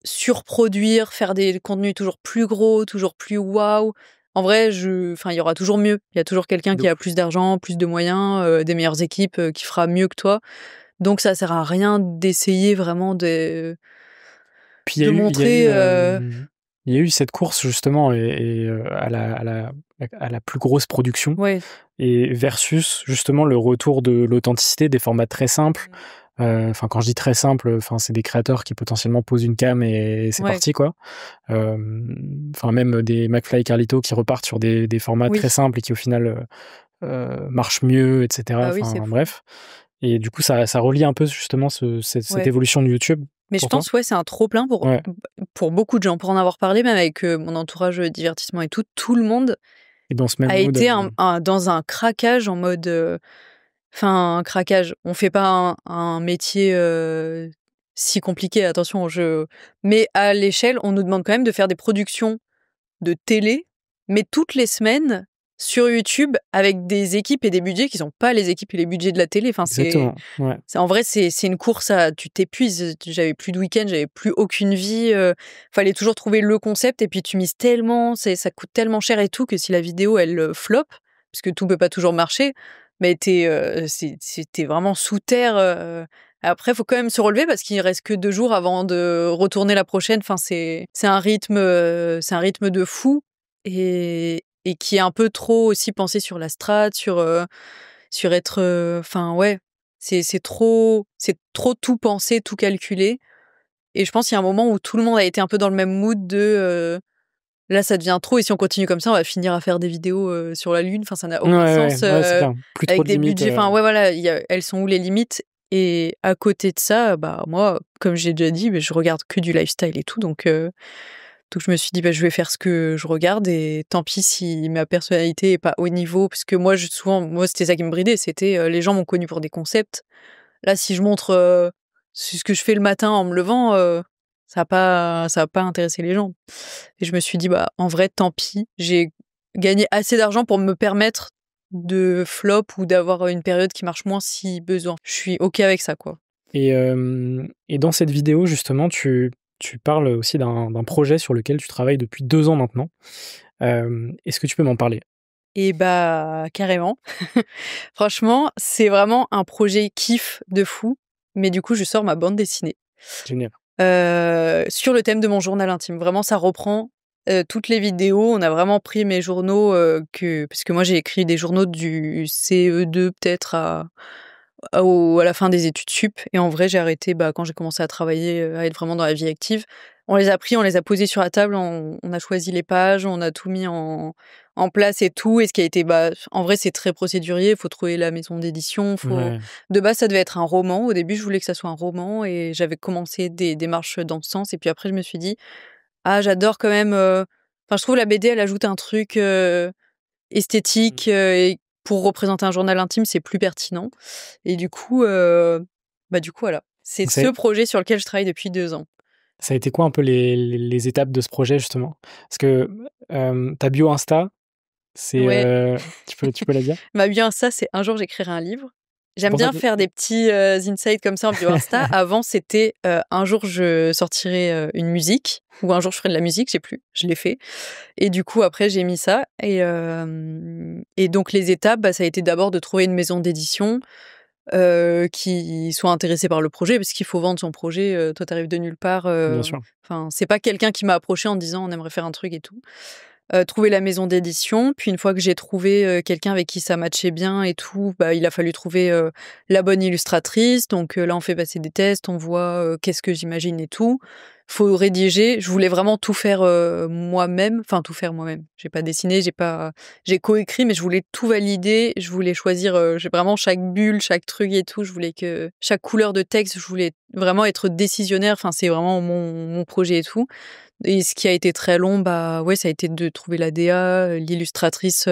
[SPEAKER 1] surproduire, faire des contenus toujours plus gros, toujours plus waouh. En vrai, il y aura toujours mieux. Il y a toujours quelqu'un qui a plus d'argent, plus de moyens, des meilleures équipes, qui fera mieux que toi. Donc ça sert à rien d'essayer vraiment de montrer.
[SPEAKER 2] Il y a eu cette course justement à la plus grosse production et versus justement le retour de l'authenticité des formats très simples. Quand je dis très simple, c'est des créateurs qui potentiellement posent une cam et c'est parti, quoi. Même des McFly et Carlito qui repartent sur des formats très simples et qui au final marchent mieux, etc. Bref. Et du coup, ça relie un peu justement cette évolution de YouTube.
[SPEAKER 1] Mais je pense, c'est un trop-plein pour beaucoup de gens. Pour en avoir parlé, même avec mon entourage divertissement et tout le monde
[SPEAKER 2] Et dans ce même
[SPEAKER 1] a
[SPEAKER 2] mood,
[SPEAKER 1] été dans un craquage en mode... Enfin, un craquage. On fait pas un métier si compliqué, attention. Mais à l'échelle, on nous demande quand même de faire des productions de télé, mais toutes les semaines sur YouTube avec des équipes et des budgets qui sont pas les équipes et les budgets de la télé. Enfin,
[SPEAKER 2] exactement, ouais.
[SPEAKER 1] en vrai, c'est une course à... Tu t'épuises. J'avais plus de week-end, j'avais plus aucune vie. Fallait toujours trouver le concept et puis tu mises tellement, ça coûte tellement cher et tout que si la vidéo, elle flop, parce que tout peut pas toujours marcher, mais c'était vraiment sous terre. Après, il faut quand même se relever parce qu'il reste que 2 jours avant de retourner la prochaine. Enfin, c'est un rythme de fou et qui est un peu trop aussi pensé sur la strat, sur être... Enfin, ouais, c'est trop tout pensé, tout calculé. Et je pense qu'il y a un moment où tout le monde a été un peu dans le même mood de là, ça devient trop et si on continue comme ça, on va finir à faire des vidéos sur la Lune. Enfin, ça n'a aucun sens
[SPEAKER 2] c'est clair. Plus trop
[SPEAKER 1] avec
[SPEAKER 2] de
[SPEAKER 1] des
[SPEAKER 2] limites.
[SPEAKER 1] budgets. Enfin, ouais, voilà, elles sont où les limites? Et à côté de ça, bah moi, comme j'ai déjà dit, je regarde que du lifestyle et tout, donc je me suis dit, je vais faire ce que je regarde et tant pis si ma personnalité est pas au niveau, parce que moi, moi, c'était ça qui me bridait, c'était les gens m'ont connu pour des concepts. Là, si je montre ce que je fais le matin en me levant, ça va pas intéresser les gens. Et je me suis dit, en vrai, tant pis. J'ai gagné assez d'argent pour me permettre de flop ou d'avoir une période qui marche moins si besoin. Je suis OK avec ça, quoi.
[SPEAKER 2] Et dans cette vidéo, justement, tu parles aussi d'un projet sur lequel tu travailles depuis 2 ans maintenant. Est-ce que tu peux m'en parler?
[SPEAKER 1] Et carrément. Franchement, c'est vraiment un projet kiff de fou. Mais du coup, je sors ma bande dessinée.
[SPEAKER 2] Génial.
[SPEAKER 1] Sur le thème de mon journal intime. Vraiment, ça reprend toutes les vidéos. On a vraiment pris mes journaux parce que moi, j'ai écrit des journaux du CE2 peut-être à la fin des études sup. Et en vrai, j'ai arrêté quand j'ai commencé à travailler, à être vraiment dans la vie active. On les a pris, on les a posés sur la table, on a choisi les pages, on a tout mis en place et tout. Et ce qui a été, en vrai, c'est très procédurier. Il faut trouver la maison d'édition.
[SPEAKER 2] Ouais.
[SPEAKER 1] De base, ça devait être un roman. Au début, je voulais que ça soit un roman et j'avais commencé des démarches dans ce sens. Et puis après, je me suis dit, ah, j'adore quand même. Enfin, je trouve la BD, elle ajoute un truc esthétique et pour représenter un journal intime, c'est plus pertinent. Et du coup, voilà. C'est ce projet sur lequel je travaille depuis 2 ans.
[SPEAKER 2] Ça a été quoi un peu les étapes de ce projet, justement? Parce que ta bio Insta, c'est...
[SPEAKER 1] Ouais.
[SPEAKER 2] Tu peux la dire?
[SPEAKER 1] Ma bio Insta, c'est un jour j'écrirai un livre. J'aime bien faire des petits insights comme ça en bio Insta. Avant, c'était un jour je sortirai une musique ou un jour je ferai de la musique, je sais plus. Je l'ai fait. Et du coup, après, j'ai mis ça. Et donc, les étapes, ça a été d'abord de trouver une maison d'édition qui soit intéressée par le projet, parce qu'il faut vendre son projet. Toi, t'arrives de nulle part.
[SPEAKER 2] Bien sûr.
[SPEAKER 1] Enfin, c'est pas quelqu'un qui m'a approché en disant on aimerait faire un truc et tout. Trouver la maison d'édition, puis une fois que j'ai trouvé quelqu'un avec qui ça matchait bien et tout, il a fallu trouver la bonne illustratrice. Donc là, on fait passer des tests, on voit qu'est-ce que j'imagine et tout. Faut rédiger. Je voulais vraiment tout faire moi-même. Enfin, tout faire moi-même. J'ai pas dessiné, j'ai coécrit, mais je voulais tout valider. Je voulais choisir j'ai vraiment chaque bulle, chaque truc et tout. Je voulais que chaque couleur de texte, je voulais vraiment être décisionnaire. Enfin, c'est vraiment mon projet et tout. Et ce qui a été très long, ça a été de trouver la DA, l'illustratrice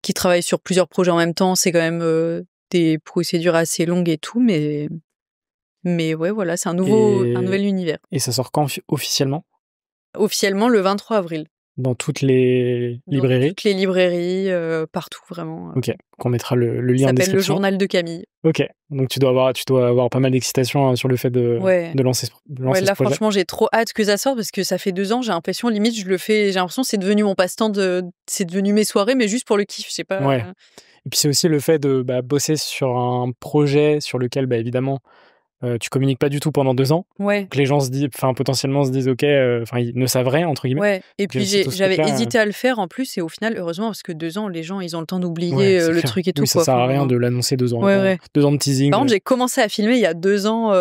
[SPEAKER 1] qui travaille sur plusieurs projets en même temps. C'est quand même des procédures assez longues et tout, mais ouais, voilà, c'est un nouvel univers.
[SPEAKER 2] Et ça sort quand officiellement?
[SPEAKER 1] Officiellement, le 23 avril.
[SPEAKER 2] Dans toutes les librairies?
[SPEAKER 1] Dans toutes les librairies, partout, vraiment.
[SPEAKER 2] Ok, qu'on mettra le lien en description.
[SPEAKER 1] Ça s'appelle Le Journal de Camille.
[SPEAKER 2] Ok, donc tu dois avoir pas mal d'excitation sur le fait de lancer ce projet.
[SPEAKER 1] Là, franchement, j'ai trop hâte que ça sorte parce que ça fait 2 ans, j'ai l'impression, limite, je le fais, j'ai l'impression que c'est devenu mon passe-temps, c'est devenu mes soirées, mais juste pour le kiff, je sais pas.
[SPEAKER 2] Ouais. Et puis c'est aussi le fait de bosser sur un projet sur lequel, évidemment, tu communiques pas du tout pendant 2 ans.
[SPEAKER 1] Ouais.
[SPEAKER 2] Que les gens potentiellement se disent ok, ils ne savent rien, entre guillemets.
[SPEAKER 1] Ouais. Et puis j'avais hésité à le faire en plus, et au final, heureusement, parce que 2 ans, les gens, ils ont le temps d'oublier le truc et tout.
[SPEAKER 2] Oui, ça sert à rien de l'annoncer 2 ans.
[SPEAKER 1] Ouais.
[SPEAKER 2] 2 ans de teasing.
[SPEAKER 1] Par contre, j'ai commencé à filmer il y a 2 ans.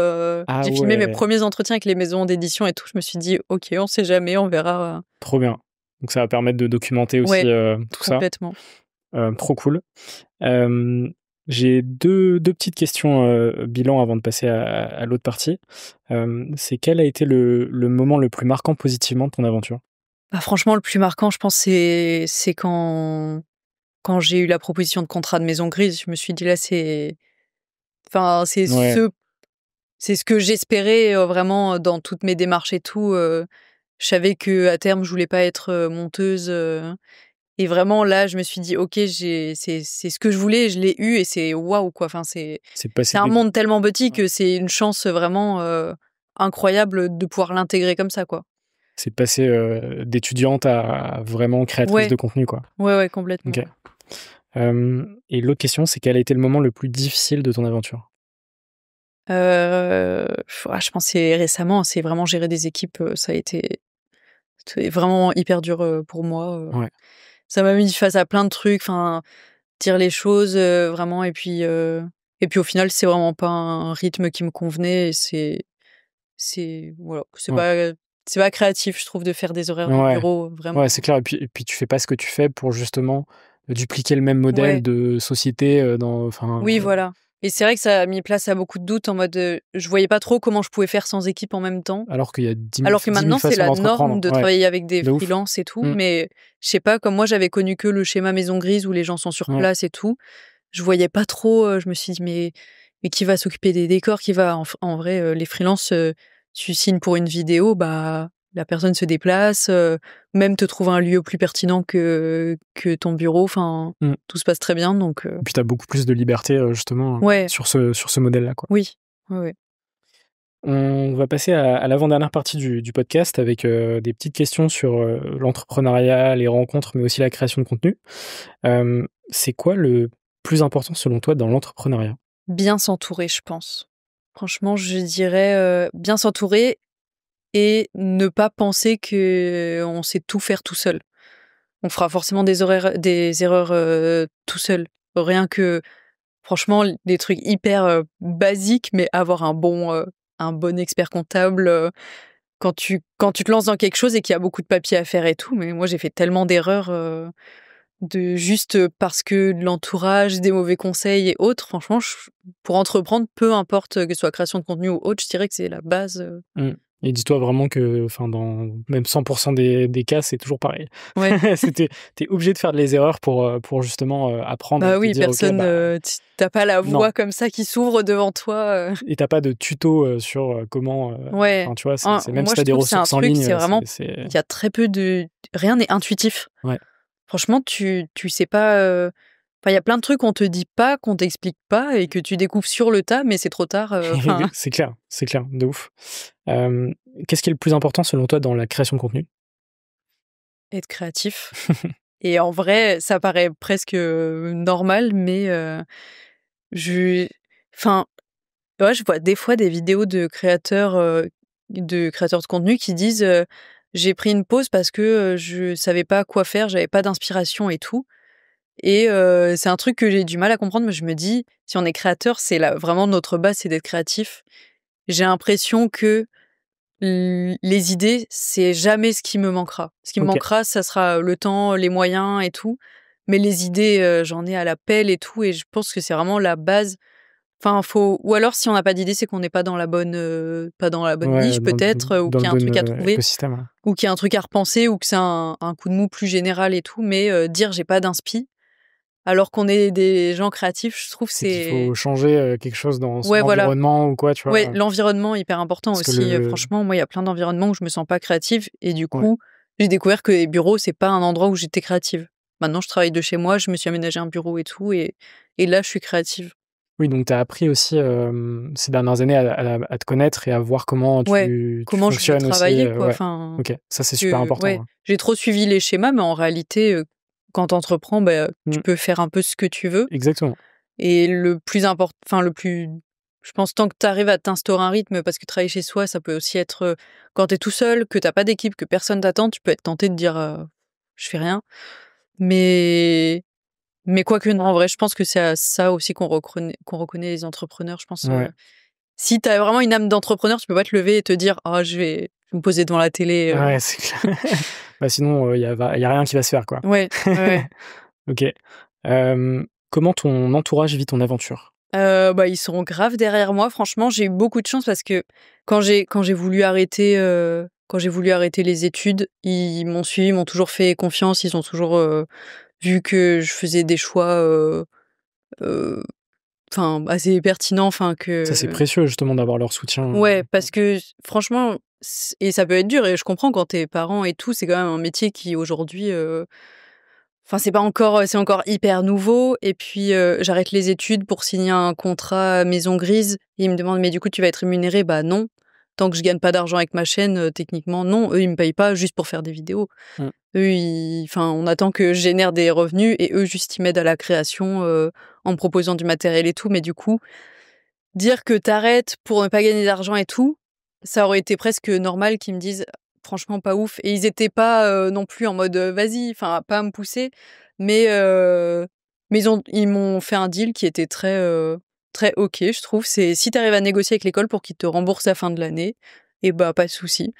[SPEAKER 1] J'ai filmé mes premiers entretiens avec les maisons d'édition et tout. Je me suis dit, ok, on sait jamais, on verra.
[SPEAKER 2] Trop bien. Donc ça va permettre de documenter aussi tout ça.
[SPEAKER 1] Complètement.
[SPEAKER 2] Trop cool. J'ai deux petites questions bilan avant de passer à l'autre partie. C'est quel a été le moment le plus marquant positivement de ton aventure?
[SPEAKER 1] Bah, franchement, le plus marquant, je pense, c'est quand j'ai eu la proposition de contrat de Maison Grise. Je me suis dit: «Là, enfin,
[SPEAKER 2] Ouais,
[SPEAKER 1] c'est ce que j'espérais, vraiment dans toutes mes démarches et tout». Je savais qu'à terme, je voulais pas être, monteuse, et vraiment là, je me suis dit: «OK, c'est ce que je voulais, je l'ai eu» et c'est waouh, quoi. Enfin,
[SPEAKER 2] c'est
[SPEAKER 1] c'est
[SPEAKER 2] passé
[SPEAKER 1] un
[SPEAKER 2] des
[SPEAKER 1] monde tellement petit
[SPEAKER 2] ouais,
[SPEAKER 1] que c'est une chance vraiment, incroyable de pouvoir l'intégrer comme ça, quoi.
[SPEAKER 2] c'est passé, d'étudiante à vraiment créatrice
[SPEAKER 1] Ouais,
[SPEAKER 2] de contenu, quoi.
[SPEAKER 1] ouais, complètement,
[SPEAKER 2] OK.
[SPEAKER 1] ouais.
[SPEAKER 2] Et l'autre question, c'est quel a été le moment le plus difficile de ton aventure?
[SPEAKER 1] Je pense que c'est récemment, c'est vraiment gérer des équipes, ça a été c'est vraiment hyper dur, pour moi,
[SPEAKER 2] Ouais,
[SPEAKER 1] Ça m'a mis face à plein de trucs, enfin, dire les choses, vraiment et puis au final, c'est vraiment pas un rythme qui me convenait et c'est voilà,
[SPEAKER 2] ouais,
[SPEAKER 1] c'est pas créatif, je trouve, de faire des horaires de
[SPEAKER 2] ouais,
[SPEAKER 1] bureau,
[SPEAKER 2] ouais, c'est
[SPEAKER 1] vraiment.
[SPEAKER 2] clair et puis tu fais pas ce que tu fais pour justement dupliquer le même modèle
[SPEAKER 1] Ouais.
[SPEAKER 2] de société, dans enfin,
[SPEAKER 1] Oui, voilà et c'est vrai que ça a mis place à beaucoup de doutes en mode, je voyais pas trop comment je pouvais faire sans équipe en même temps.
[SPEAKER 2] alors qu'il y a 10 000
[SPEAKER 1] Alors que
[SPEAKER 2] 10 000
[SPEAKER 1] maintenant, c'est
[SPEAKER 2] façons
[SPEAKER 1] la
[SPEAKER 2] d'entreprendre.
[SPEAKER 1] norme de
[SPEAKER 2] Ouais,
[SPEAKER 1] travailler avec des
[SPEAKER 2] de ouf.
[SPEAKER 1] freelances et tout,
[SPEAKER 2] Mmh,
[SPEAKER 1] mais je sais pas, comme moi, j'avais connu que le schéma Maison Grise où les gens sont sur
[SPEAKER 2] ouais,
[SPEAKER 1] place et tout. Je voyais pas trop, je me suis dit: «Mais qui va s'occuper des décors? Qui va?» En vrai, les freelances, tu signes pour une vidéo, bah, la personne se déplace, même te trouve un lieu plus pertinent que ton bureau, enfin,
[SPEAKER 2] mmh
[SPEAKER 1] tout se passe très bien donc
[SPEAKER 2] et puis tu as beaucoup plus de liberté, justement,
[SPEAKER 1] ouais,
[SPEAKER 2] sur ce modèle-là, quoi.
[SPEAKER 1] oui, ouais, ouais.
[SPEAKER 2] On va passer à l'avant-dernière partie du podcast avec, des petites questions sur, l'entrepreneuriat, les rencontres, mais aussi la création de contenu. C'est quoi le plus important selon toi dans l'entrepreneuriat?
[SPEAKER 1] Bien s'entourer, je pense. Franchement, je dirais, bien s'entourer et ne pas penser qu'on sait tout faire tout seul. On fera forcément des erreurs, tout seul. Rien que franchement, des trucs hyper, basiques, mais avoir un bon expert comptable, quand tu te lances dans quelque chose et qu'il y a beaucoup de papiers à faire et tout, mais moi j'ai fait tellement d'erreurs, de juste, parce que de l'entourage, des mauvais conseils et autres. Franchement, pour entreprendre, peu importe, que ce soit création de contenu ou autre, je dirais que c'est la base,
[SPEAKER 2] Mmh et dis-toi vraiment que, enfin, dans même 100 des cas, c'est toujours pareil.
[SPEAKER 1] ouais.
[SPEAKER 2] C'est tu obligé de faire des erreurs pour justement, apprendre et
[SPEAKER 1] Bah
[SPEAKER 2] te
[SPEAKER 1] oui,
[SPEAKER 2] dire: «OK,
[SPEAKER 1] personne,
[SPEAKER 2] bah,
[SPEAKER 1] tu pas la
[SPEAKER 2] non».
[SPEAKER 1] voie comme ça qui s'ouvre devant toi,
[SPEAKER 2] Et tu pas de tuto, sur, comment,
[SPEAKER 1] Ouais.
[SPEAKER 2] enfin, tu vois,
[SPEAKER 1] Hein,
[SPEAKER 2] c'est même si
[SPEAKER 1] moi
[SPEAKER 2] tu
[SPEAKER 1] je
[SPEAKER 2] as des
[SPEAKER 1] trouve que c'est un
[SPEAKER 2] ressources en
[SPEAKER 1] truc,
[SPEAKER 2] ligne,
[SPEAKER 1] c'est vraiment
[SPEAKER 2] c'est
[SPEAKER 1] il y a très peu de rien n'est intuitif.
[SPEAKER 2] ouais.
[SPEAKER 1] Franchement, tu sais pas, enfin, il y a plein de trucs qu'on te dit pas, qu'on t'explique pas et que tu découvres sur le tas, mais c'est trop tard, enfin,
[SPEAKER 2] C'est clair, de ouf. Hem, Qu'est-ce qui est le plus important selon toi dans la création de contenu?
[SPEAKER 1] être créatif et en vrai, ça paraît presque, normal, mais je enfin, ouais, je vois des fois des vidéos de créateurs de contenu qui disent, «J'ai pris une pause parce que, je savais pas quoi faire, j'avais pas d'inspiration et tout». Et c'est un truc que j'ai du mal à comprendre, mais je me dis: «Si on est créateur, c'est la vraiment notre base, c'est d'être créatif». J'ai l'impression que les idées, c'est jamais ce qui me manquera. Ce qui me
[SPEAKER 2] OK.
[SPEAKER 1] manquera, ça sera le temps, les moyens et tout, mais les idées, j'en ai à la pelle et tout et je pense que c'est vraiment la base. Enfin, faut ou alors si on n'a pas d'idée, c'est qu'on n'est pas dans la bonne
[SPEAKER 2] Ouais,
[SPEAKER 1] niche peut-être, ou
[SPEAKER 2] dans
[SPEAKER 1] qu'il
[SPEAKER 2] le
[SPEAKER 1] y a un
[SPEAKER 2] bon,
[SPEAKER 1] truc à trouver,
[SPEAKER 2] écosystème, ouais.
[SPEAKER 1] ou qu'il y a un truc à repenser, ou que c'est un coup de mou plus général et tout, mais dire: «J'ai pas d'inspi», alors qu'on est des gens créatifs, je trouve
[SPEAKER 2] C'est qu'il faut
[SPEAKER 1] c'est
[SPEAKER 2] changer, quelque chose dans son
[SPEAKER 1] ouais, voilà.
[SPEAKER 2] environnement ou quoi, tu
[SPEAKER 1] Ouais,
[SPEAKER 2] vois?
[SPEAKER 1] l'environnement hyper important
[SPEAKER 2] Parce que
[SPEAKER 1] aussi,
[SPEAKER 2] le
[SPEAKER 1] franchement, moi, il y a plein d'environnements où je me sens pas créative et du
[SPEAKER 2] ouais.
[SPEAKER 1] coup, j'ai découvert que les bureaux, c'est pas un endroit où j'étais créative. Maintenant, je travaille de chez moi, je me suis aménagé un bureau et tout et là, je suis créative.
[SPEAKER 2] Oui, donc tu as appris aussi, ces dernières années à te connaître et à voir comment
[SPEAKER 1] Ouais,
[SPEAKER 2] tu
[SPEAKER 1] comment je veux
[SPEAKER 2] fonctionnes aussi,
[SPEAKER 1] travailler, quoi,
[SPEAKER 2] ouais.
[SPEAKER 1] enfin,
[SPEAKER 2] OK, ça, c'est
[SPEAKER 1] parce
[SPEAKER 2] super
[SPEAKER 1] que
[SPEAKER 2] important,
[SPEAKER 1] ouais,
[SPEAKER 2] ouais.
[SPEAKER 1] j'ai trop suivi les schémas, mais en réalité, quand tu entreprends, bah, tu
[SPEAKER 2] Mmh,
[SPEAKER 1] peux faire un peu ce que tu veux.
[SPEAKER 2] exactement.
[SPEAKER 1] Et le plus je pense tant que tu arrives à t'instaurer un rythme parce que travailler chez soi, ça peut aussi être, quand tu es tout seul, que t'as pas d'équipe, que personne t'attend, tu peux être tenté de dire, «Je fais rien». Mais quoique non, en vrai, je pense que c'est à ça aussi qu'on reconnaît les entrepreneurs. Je pense,
[SPEAKER 2] Ouais.
[SPEAKER 1] si tu as vraiment une âme d'entrepreneur, tu peux pas te lever et te dire: «Ah, je vais me poser devant la télé»,
[SPEAKER 2] Ouais, c'est clair. Bah, sinon, il y a rien qui va se faire, quoi.
[SPEAKER 1] Ouais, ouais, ouais.
[SPEAKER 2] OK. Comment ton entourage vit ton aventure?
[SPEAKER 1] Bah, ils seront grave derrière moi. Franchement, j'ai eu beaucoup de chance parce que quand j'ai voulu arrêter, quand j'ai voulu arrêter les études, ils m'ont suivi, ils m'ont toujours fait confiance, ils ont toujours vu que je faisais des choix assez pertinents,
[SPEAKER 2] Ça, c'est
[SPEAKER 1] que
[SPEAKER 2] précieux, justement, d'avoir leur soutien.
[SPEAKER 1] ouais, parce que franchement, et ça peut être dur, et je comprends quand t'es parent et tout, c'est quand même un métier qui aujourd'hui, c'est encore hyper nouveau. Et puis j'arrête les études pour signer un contrat maison grise. Et ils me demandent, mais du coup, tu vas être rémunéré? Bah non. Tant que je gagne pas d'argent avec ma chaîne, techniquement, non. Eux, ils me payent pas juste pour faire des vidéos.
[SPEAKER 2] Mm.
[SPEAKER 1] Eux, on attend que je génère des revenus, et eux, juste, ils m'aident à la création en me proposant du matériel et tout. Mais du coup, dire que t'arrêtes pour ne pas gagner d'argent et tout, ça aurait été presque normal qu'ils me disent franchement pas ouf. Et ils étaient pas non plus en mode vas-y, enfin pas à me pousser, mais ils m'ont fait un deal qui était très ok, je trouve. C'est si t'arrives à négocier avec l'école pour qu'ils te remboursent à fin de l'année, et bah pas de souci.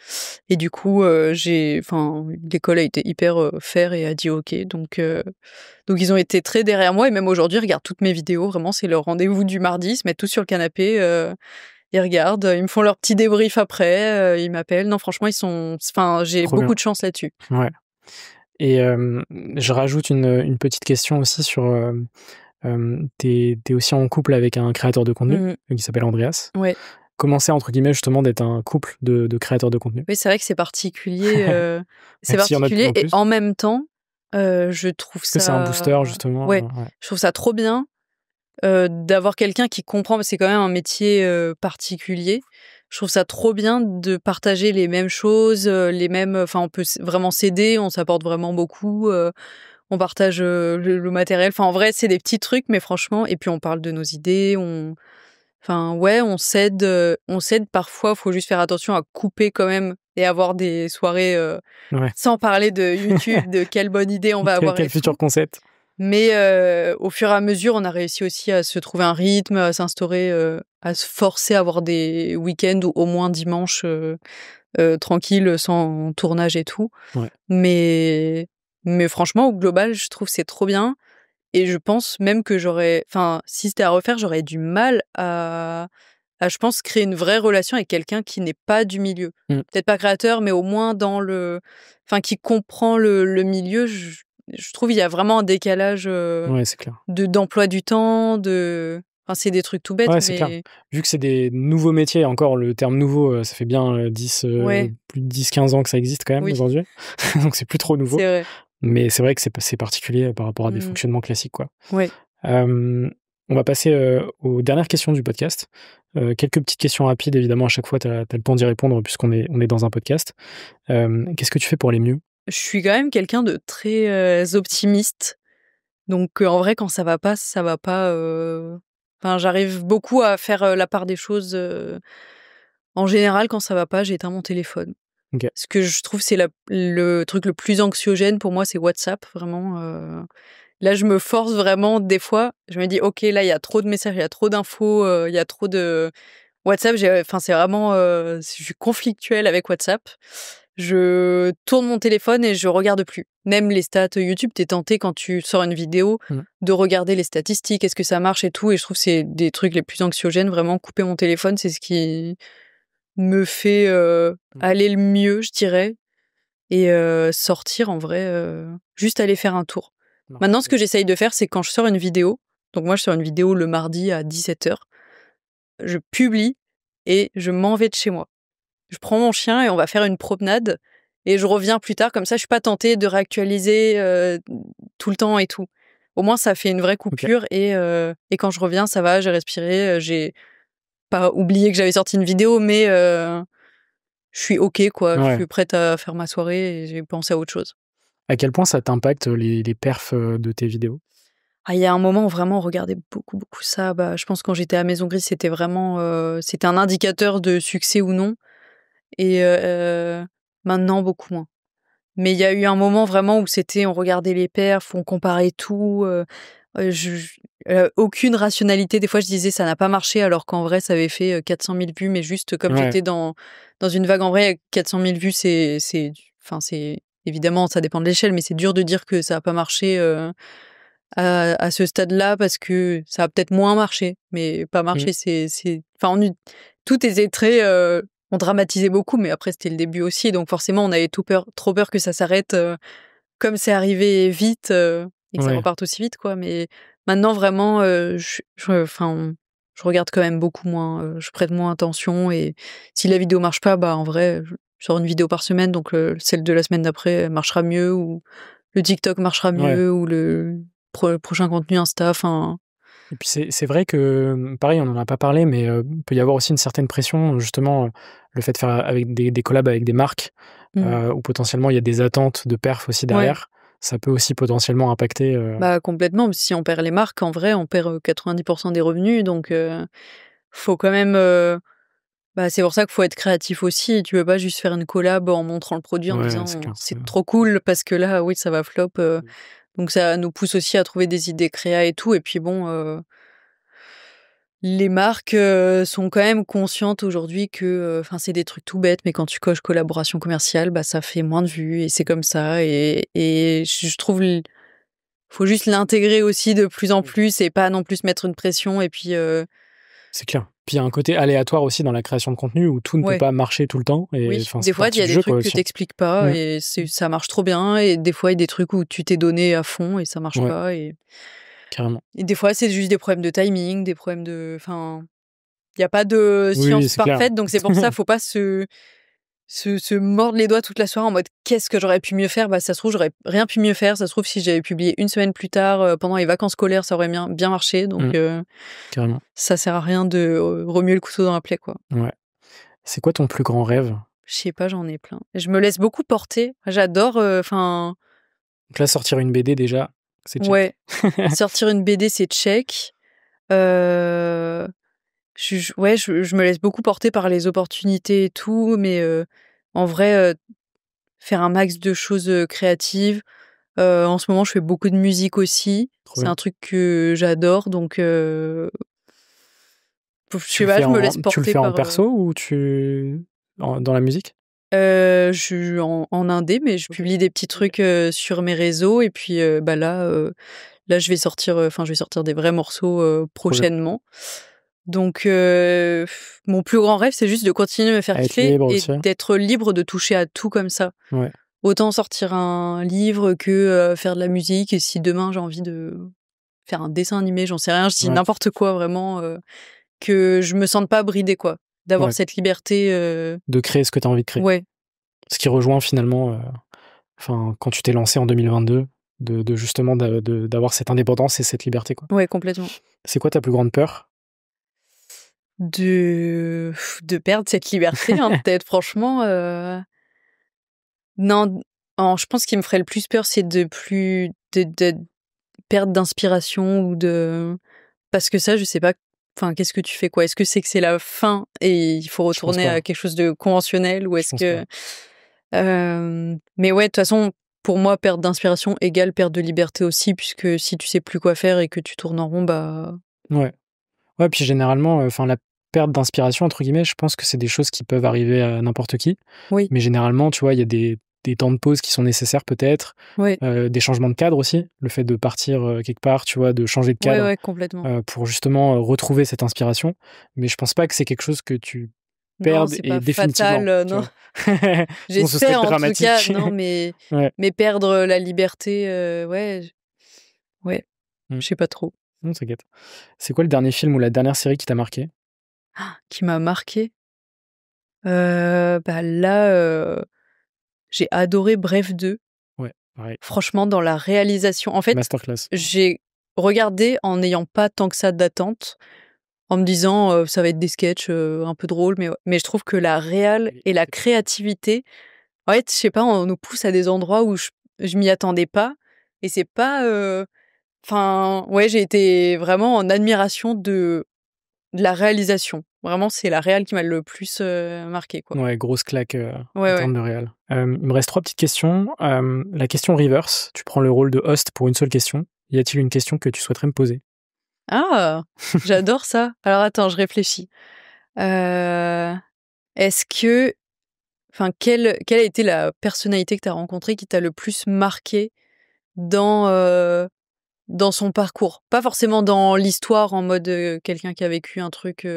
[SPEAKER 1] Et du coup l'école a été hyper fair et a dit ok, donc ils ont été très derrière moi, et même aujourd'hui, ils regardent toutes mes vidéos. Vraiment, c'est leur rendez-vous du mardi. Ils se mettent tous sur le canapé, ils regardent, ils me font leur petit débrief après, ils m'appellent. Non, franchement, j'ai
[SPEAKER 2] Trop
[SPEAKER 1] beaucoup
[SPEAKER 2] bien.
[SPEAKER 1] de chance là-dessus.
[SPEAKER 2] Ouais. Et je rajoute une petite question aussi sur... t'es aussi en couple avec un créateur de contenu qui s'appelle Andreas.
[SPEAKER 1] Ouais.
[SPEAKER 2] Comment c'est, entre guillemets, justement, d'être un couple de créateurs de contenu?
[SPEAKER 1] Oui, c'est vrai que c'est particulier. C'est
[SPEAKER 2] Même s'il y en a de plus
[SPEAKER 1] particulier,
[SPEAKER 2] en
[SPEAKER 1] et
[SPEAKER 2] plus.
[SPEAKER 1] en même temps, je trouve
[SPEAKER 2] Est-ce que c'est un booster,
[SPEAKER 1] ça.
[SPEAKER 2] justement?
[SPEAKER 1] Ouais,
[SPEAKER 2] Ouais.
[SPEAKER 1] je trouve ça trop bien d'avoir quelqu'un qui comprend. C'est quand même un métier particulier. Je trouve ça trop bien de partager les mêmes choses, les mêmes. Enfin, on peut vraiment s'aider, on s'apporte vraiment beaucoup. On partage le matériel. Enfin, en vrai, c'est des petits trucs, mais franchement. Et puis, on parle de nos idées. On s'aide. On s'aide parfois. Faut juste faire attention à couper quand même et avoir des soirées
[SPEAKER 2] Ouais.
[SPEAKER 1] sans parler de YouTube, de quelle bonne idée on va avoir
[SPEAKER 2] Quel
[SPEAKER 1] et
[SPEAKER 2] futur
[SPEAKER 1] tout.
[SPEAKER 2] concept?
[SPEAKER 1] Mais au fur et à mesure, on a réussi aussi à se trouver un rythme, à s'instaurer, à se forcer à avoir des week-ends ou au moins dimanche tranquille, sans tournage et tout.
[SPEAKER 2] Ouais.
[SPEAKER 1] Mais franchement, au global, je trouve que c'est trop bien, et je pense même que si c'était à refaire, j'aurais du mal à, je pense, créer une vraie relation avec quelqu'un qui n'est pas du milieu. Peut-être pas créateur, mais au moins qui comprend le milieu. Je trouve il y a vraiment un décalage
[SPEAKER 2] Ouais, c'est clair.
[SPEAKER 1] d'emploi du temps, c'est des trucs tout bêtes,
[SPEAKER 2] Ouais, c'est clair.
[SPEAKER 1] mais
[SPEAKER 2] Vu que c'est des nouveaux métiers, encore le terme nouveau, ça fait bien
[SPEAKER 1] ouais,
[SPEAKER 2] plus de 10-15 ans que ça existe quand même
[SPEAKER 1] oui,
[SPEAKER 2] aujourd'hui. Donc c'est plus trop nouveau.
[SPEAKER 1] c'est vrai.
[SPEAKER 2] Mais c'est vrai que c'est particulier par rapport à des
[SPEAKER 1] Mmh.
[SPEAKER 2] fonctionnements classiques, quoi.
[SPEAKER 1] Ouais.
[SPEAKER 2] On va passer aux dernières questions du podcast. Quelques petites questions rapides, évidemment, à chaque fois, tu as le temps d'y répondre puisqu'on est dans un podcast. Qu'est-ce que tu fais pour aller mieux?
[SPEAKER 1] Je suis quand même quelqu'un de très optimiste. Donc en vrai, quand ça va pas, ça va pas. J'arrive beaucoup à faire la part des choses. En général, quand ça va pas, j'éteins mon téléphone.
[SPEAKER 2] Ok.
[SPEAKER 1] Ce que je trouve, c'est le truc le plus anxiogène pour moi, c'est WhatsApp, vraiment. Là, je me force vraiment, des fois, je me dis, ok, là, il y a trop de messages, il y a trop d'infos, il y a trop de... WhatsApp, c'est vraiment... je suis conflictuelle avec WhatsApp. Je tourne mon téléphone et je regarde plus. Même les stats YouTube, t'es tenté quand tu sors une vidéo de regarder les statistiques, est-ce que ça marche et tout. Et je trouve que c'est des trucs les plus anxiogènes. Vraiment, couper mon téléphone, c'est ce qui me fait aller le mieux, je dirais. Et sortir, en vrai, juste aller faire un tour. Maintenant, ce que j'essaye de faire, c'est quand je sors une vidéo, donc moi, je sors une vidéo le mardi à 17h, je publie et je m'en vais de chez moi. Je prends mon chien et on va faire une promenade, et je reviens plus tard, comme ça je suis pas tentée de réactualiser tout le temps et tout. Au moins ça fait une vraie coupure. Okay. Et quand je reviens, ça va, j'ai respiré, j'ai pas oublié que j'avais sorti une vidéo, mais je suis ok, quoi. Ouais. Je suis prête à faire ma soirée et j'ai pensé à autre chose.
[SPEAKER 2] À quel point ça t'impacte les perfs de tes vidéos?
[SPEAKER 1] Il y a un moment où vraiment on regardait beaucoup ça. Je pense quand j'étais à Maison Grise, c'était vraiment c'était un indicateur de succès ou non. Et maintenant, beaucoup moins. Mais il y a eu un moment vraiment où on regardait les perfs, on comparait tout. Aucune rationalité. Des fois, je disais ça n'a pas marché, alors qu'en vrai, ça avait fait 400 000 vues. Mais juste comme j'étais dans une vague, en vrai, 400 000 vues, c'est évidemment, ça dépend de l'échelle, mais c'est dur de dire que ça n'a pas marché à ce stade-là, parce que ça a peut-être moins marché, mais pas marché. Tout était très... on dramatisait beaucoup, mais après c'était le début aussi, donc forcément on avait trop peur que ça s'arrête comme c'est arrivé vite et que ça reparte aussi vite, quoi. Mais maintenant vraiment, je regarde quand même beaucoup moins, je prête moins attention et si la vidéo marche pas, bah en vrai, je sors une vidéo par semaine, donc celle de la semaine d'après marchera mieux ou le TikTok marchera mieux ou le prochain contenu Insta, enfin.
[SPEAKER 2] Et puis c'est vrai que, pareil, on n'en a pas parlé, mais peut y avoir aussi une certaine pression, justement, le fait de faire avec des collabs avec des marques, où potentiellement il y a des attentes de perf aussi derrière. Ça peut aussi potentiellement impacter.
[SPEAKER 1] Bah complètement, si on perd les marques, en vrai, on perd 90% des revenus, donc faut quand même. Bah c'est pour ça qu'il faut être créatif aussi. Tu peux pas juste faire une collab en montrant le produit en disant
[SPEAKER 2] c'est clair,
[SPEAKER 1] c'est trop cool parce que là, oui, ça va flop. Donc ça nous pousse aussi à trouver des idées créa et tout. Et puis bon, les marques sont quand même conscientes aujourd'hui que, enfin, c'est des trucs tout bêtes, mais quand tu coches collaboration commerciale, bah ça fait moins de vues et c'est comme ça. Et je trouve faut juste l'intégrer aussi de plus en plus et pas non plus se mettre une pression. Et puis
[SPEAKER 2] c'est clair. Puis il y a un côté aléatoire aussi dans la création de contenu où tout ne peut pas marcher tout le temps. Et
[SPEAKER 1] oui,
[SPEAKER 2] enfin,
[SPEAKER 1] des fois il y a des trucs que t'expliques pas et ça marche trop bien. Et des fois il y a des trucs où tu t'es donné à fond et ça marche pas. Et
[SPEAKER 2] carrément.
[SPEAKER 1] Et des fois c'est juste des problèmes de timing, des problèmes de, enfin, il y a pas de science parfaite, clair. Donc c'est pour ça faut pas se mordre les doigts toute la soirée en mode qu'est-ce que j'aurais pu mieux faire. Bah ça se trouve j'aurais rien pu mieux faire. Ça se trouve si j'avais publié une semaine plus tard pendant les vacances scolaires, ça aurait bien marché. Donc
[SPEAKER 2] carrément.
[SPEAKER 1] Ça sert à rien de remuer le couteau dans la plaie, quoi.
[SPEAKER 2] Ouais. C'est quoi ton plus grand rêve?
[SPEAKER 1] Je sais pas, j'en ai plein. Je me laisse beaucoup porter. J'adore, enfin.
[SPEAKER 2] Donc là, sortir une BD déjà, c'est check.
[SPEAKER 1] Ouais. Sortir une BD, c'est check. Je me laisse beaucoup porter par les opportunités et tout, mais en vrai, faire un max de choses créatives. En ce moment, je fais beaucoup de musique aussi. C'est un truc que j'adore, donc je sais pas, je me laisse porter par.
[SPEAKER 2] Tu le fais en perso ou dans la musique?
[SPEAKER 1] Je suis en indé, mais je publie des petits trucs sur mes réseaux et puis bah là je vais sortir, je vais sortir des vrais morceaux prochainement. Donc mon plus grand rêve, c'est juste de continuer à me faire kiffer et d'être libre de toucher à tout comme ça.
[SPEAKER 2] Ouais.
[SPEAKER 1] Autant sortir un livre que faire de la musique. Et si demain j'ai envie de faire un dessin animé, j'en sais rien, je dis n'importe quoi vraiment, que je me sente pas bridée, quoi. D'avoir cette liberté.
[SPEAKER 2] De créer ce que tu as envie de créer.
[SPEAKER 1] Ouais.
[SPEAKER 2] Ce qui rejoint finalement, quand tu t'es lancé en 2022, de justement d'avoir cette indépendance et cette liberté, quoi.
[SPEAKER 1] Ouais, complètement.
[SPEAKER 2] C'est quoi ta plus grande peur?
[SPEAKER 1] De perdre cette liberté, hein, peut-être, franchement. Non, je pense qu'il me ferait le plus peur, c'est de perdre d'inspiration ou de. Parce que ça, je sais pas. Enfin, qu'est-ce que tu fais, quoi? Est-ce que c'est la fin et il faut retourner à quelque chose de conventionnel ou est-ce que. Mais ouais, de toute façon, pour moi, perte d'inspiration égale perte de liberté aussi, puisque si tu sais plus quoi faire et que tu tournes en rond, bah.
[SPEAKER 2] Ouais. Ouais, puis généralement, la perte d'inspiration, entre guillemets, je pense que c'est des choses qui peuvent arriver à n'importe qui.
[SPEAKER 1] Oui.
[SPEAKER 2] Mais généralement, tu vois, il y a des temps de pause qui sont nécessaires peut-être.
[SPEAKER 1] Oui.
[SPEAKER 2] Des changements de cadre aussi. Le fait de partir quelque part, tu vois, de changer de cadre.
[SPEAKER 1] Ouais, complètement.
[SPEAKER 2] Pour justement retrouver cette inspiration. Mais je pense pas que c'est quelque chose que tu perdes et définitivement.
[SPEAKER 1] Fatal, non. J'espère en tout cas, non, mais perdre la liberté, ouais, je sais pas trop.
[SPEAKER 2] Non, t'inquiète. C'est quoi le dernier film ou la dernière série qui t'a marqué?
[SPEAKER 1] Qui m'a marqué? Bah là, j'ai adoré Bref 2.
[SPEAKER 2] Ouais, pareil.
[SPEAKER 1] Franchement, dans la réalisation, en fait,
[SPEAKER 2] masterclass.
[SPEAKER 1] J'ai regardé en n'ayant pas tant que ça d'attente, en me disant ça va être des sketchs un peu drôles, mais je trouve que la réal et la créativité, en fait, je sais pas, on nous pousse à des endroits où je m'y attendais pas et c'est pas. Enfin, ouais, j'ai été vraiment en admiration de la réalisation. Vraiment, c'est la réal qui m'a le plus marqué, quoi.
[SPEAKER 2] Ouais, grosse claque en termes de réal. Il me reste 3 petites questions. La question reverse, tu prends le rôle de host pour une seule question. Y a-t-il une question que tu souhaiterais me poser?
[SPEAKER 1] Ah, j'adore ça. Alors attends, je réfléchis. Est-ce que, enfin, quelle a été la personnalité que tu as rencontrée qui t'a le plus marqué dans dans son parcours. Pas forcément dans l'histoire en mode quelqu'un qui a vécu un truc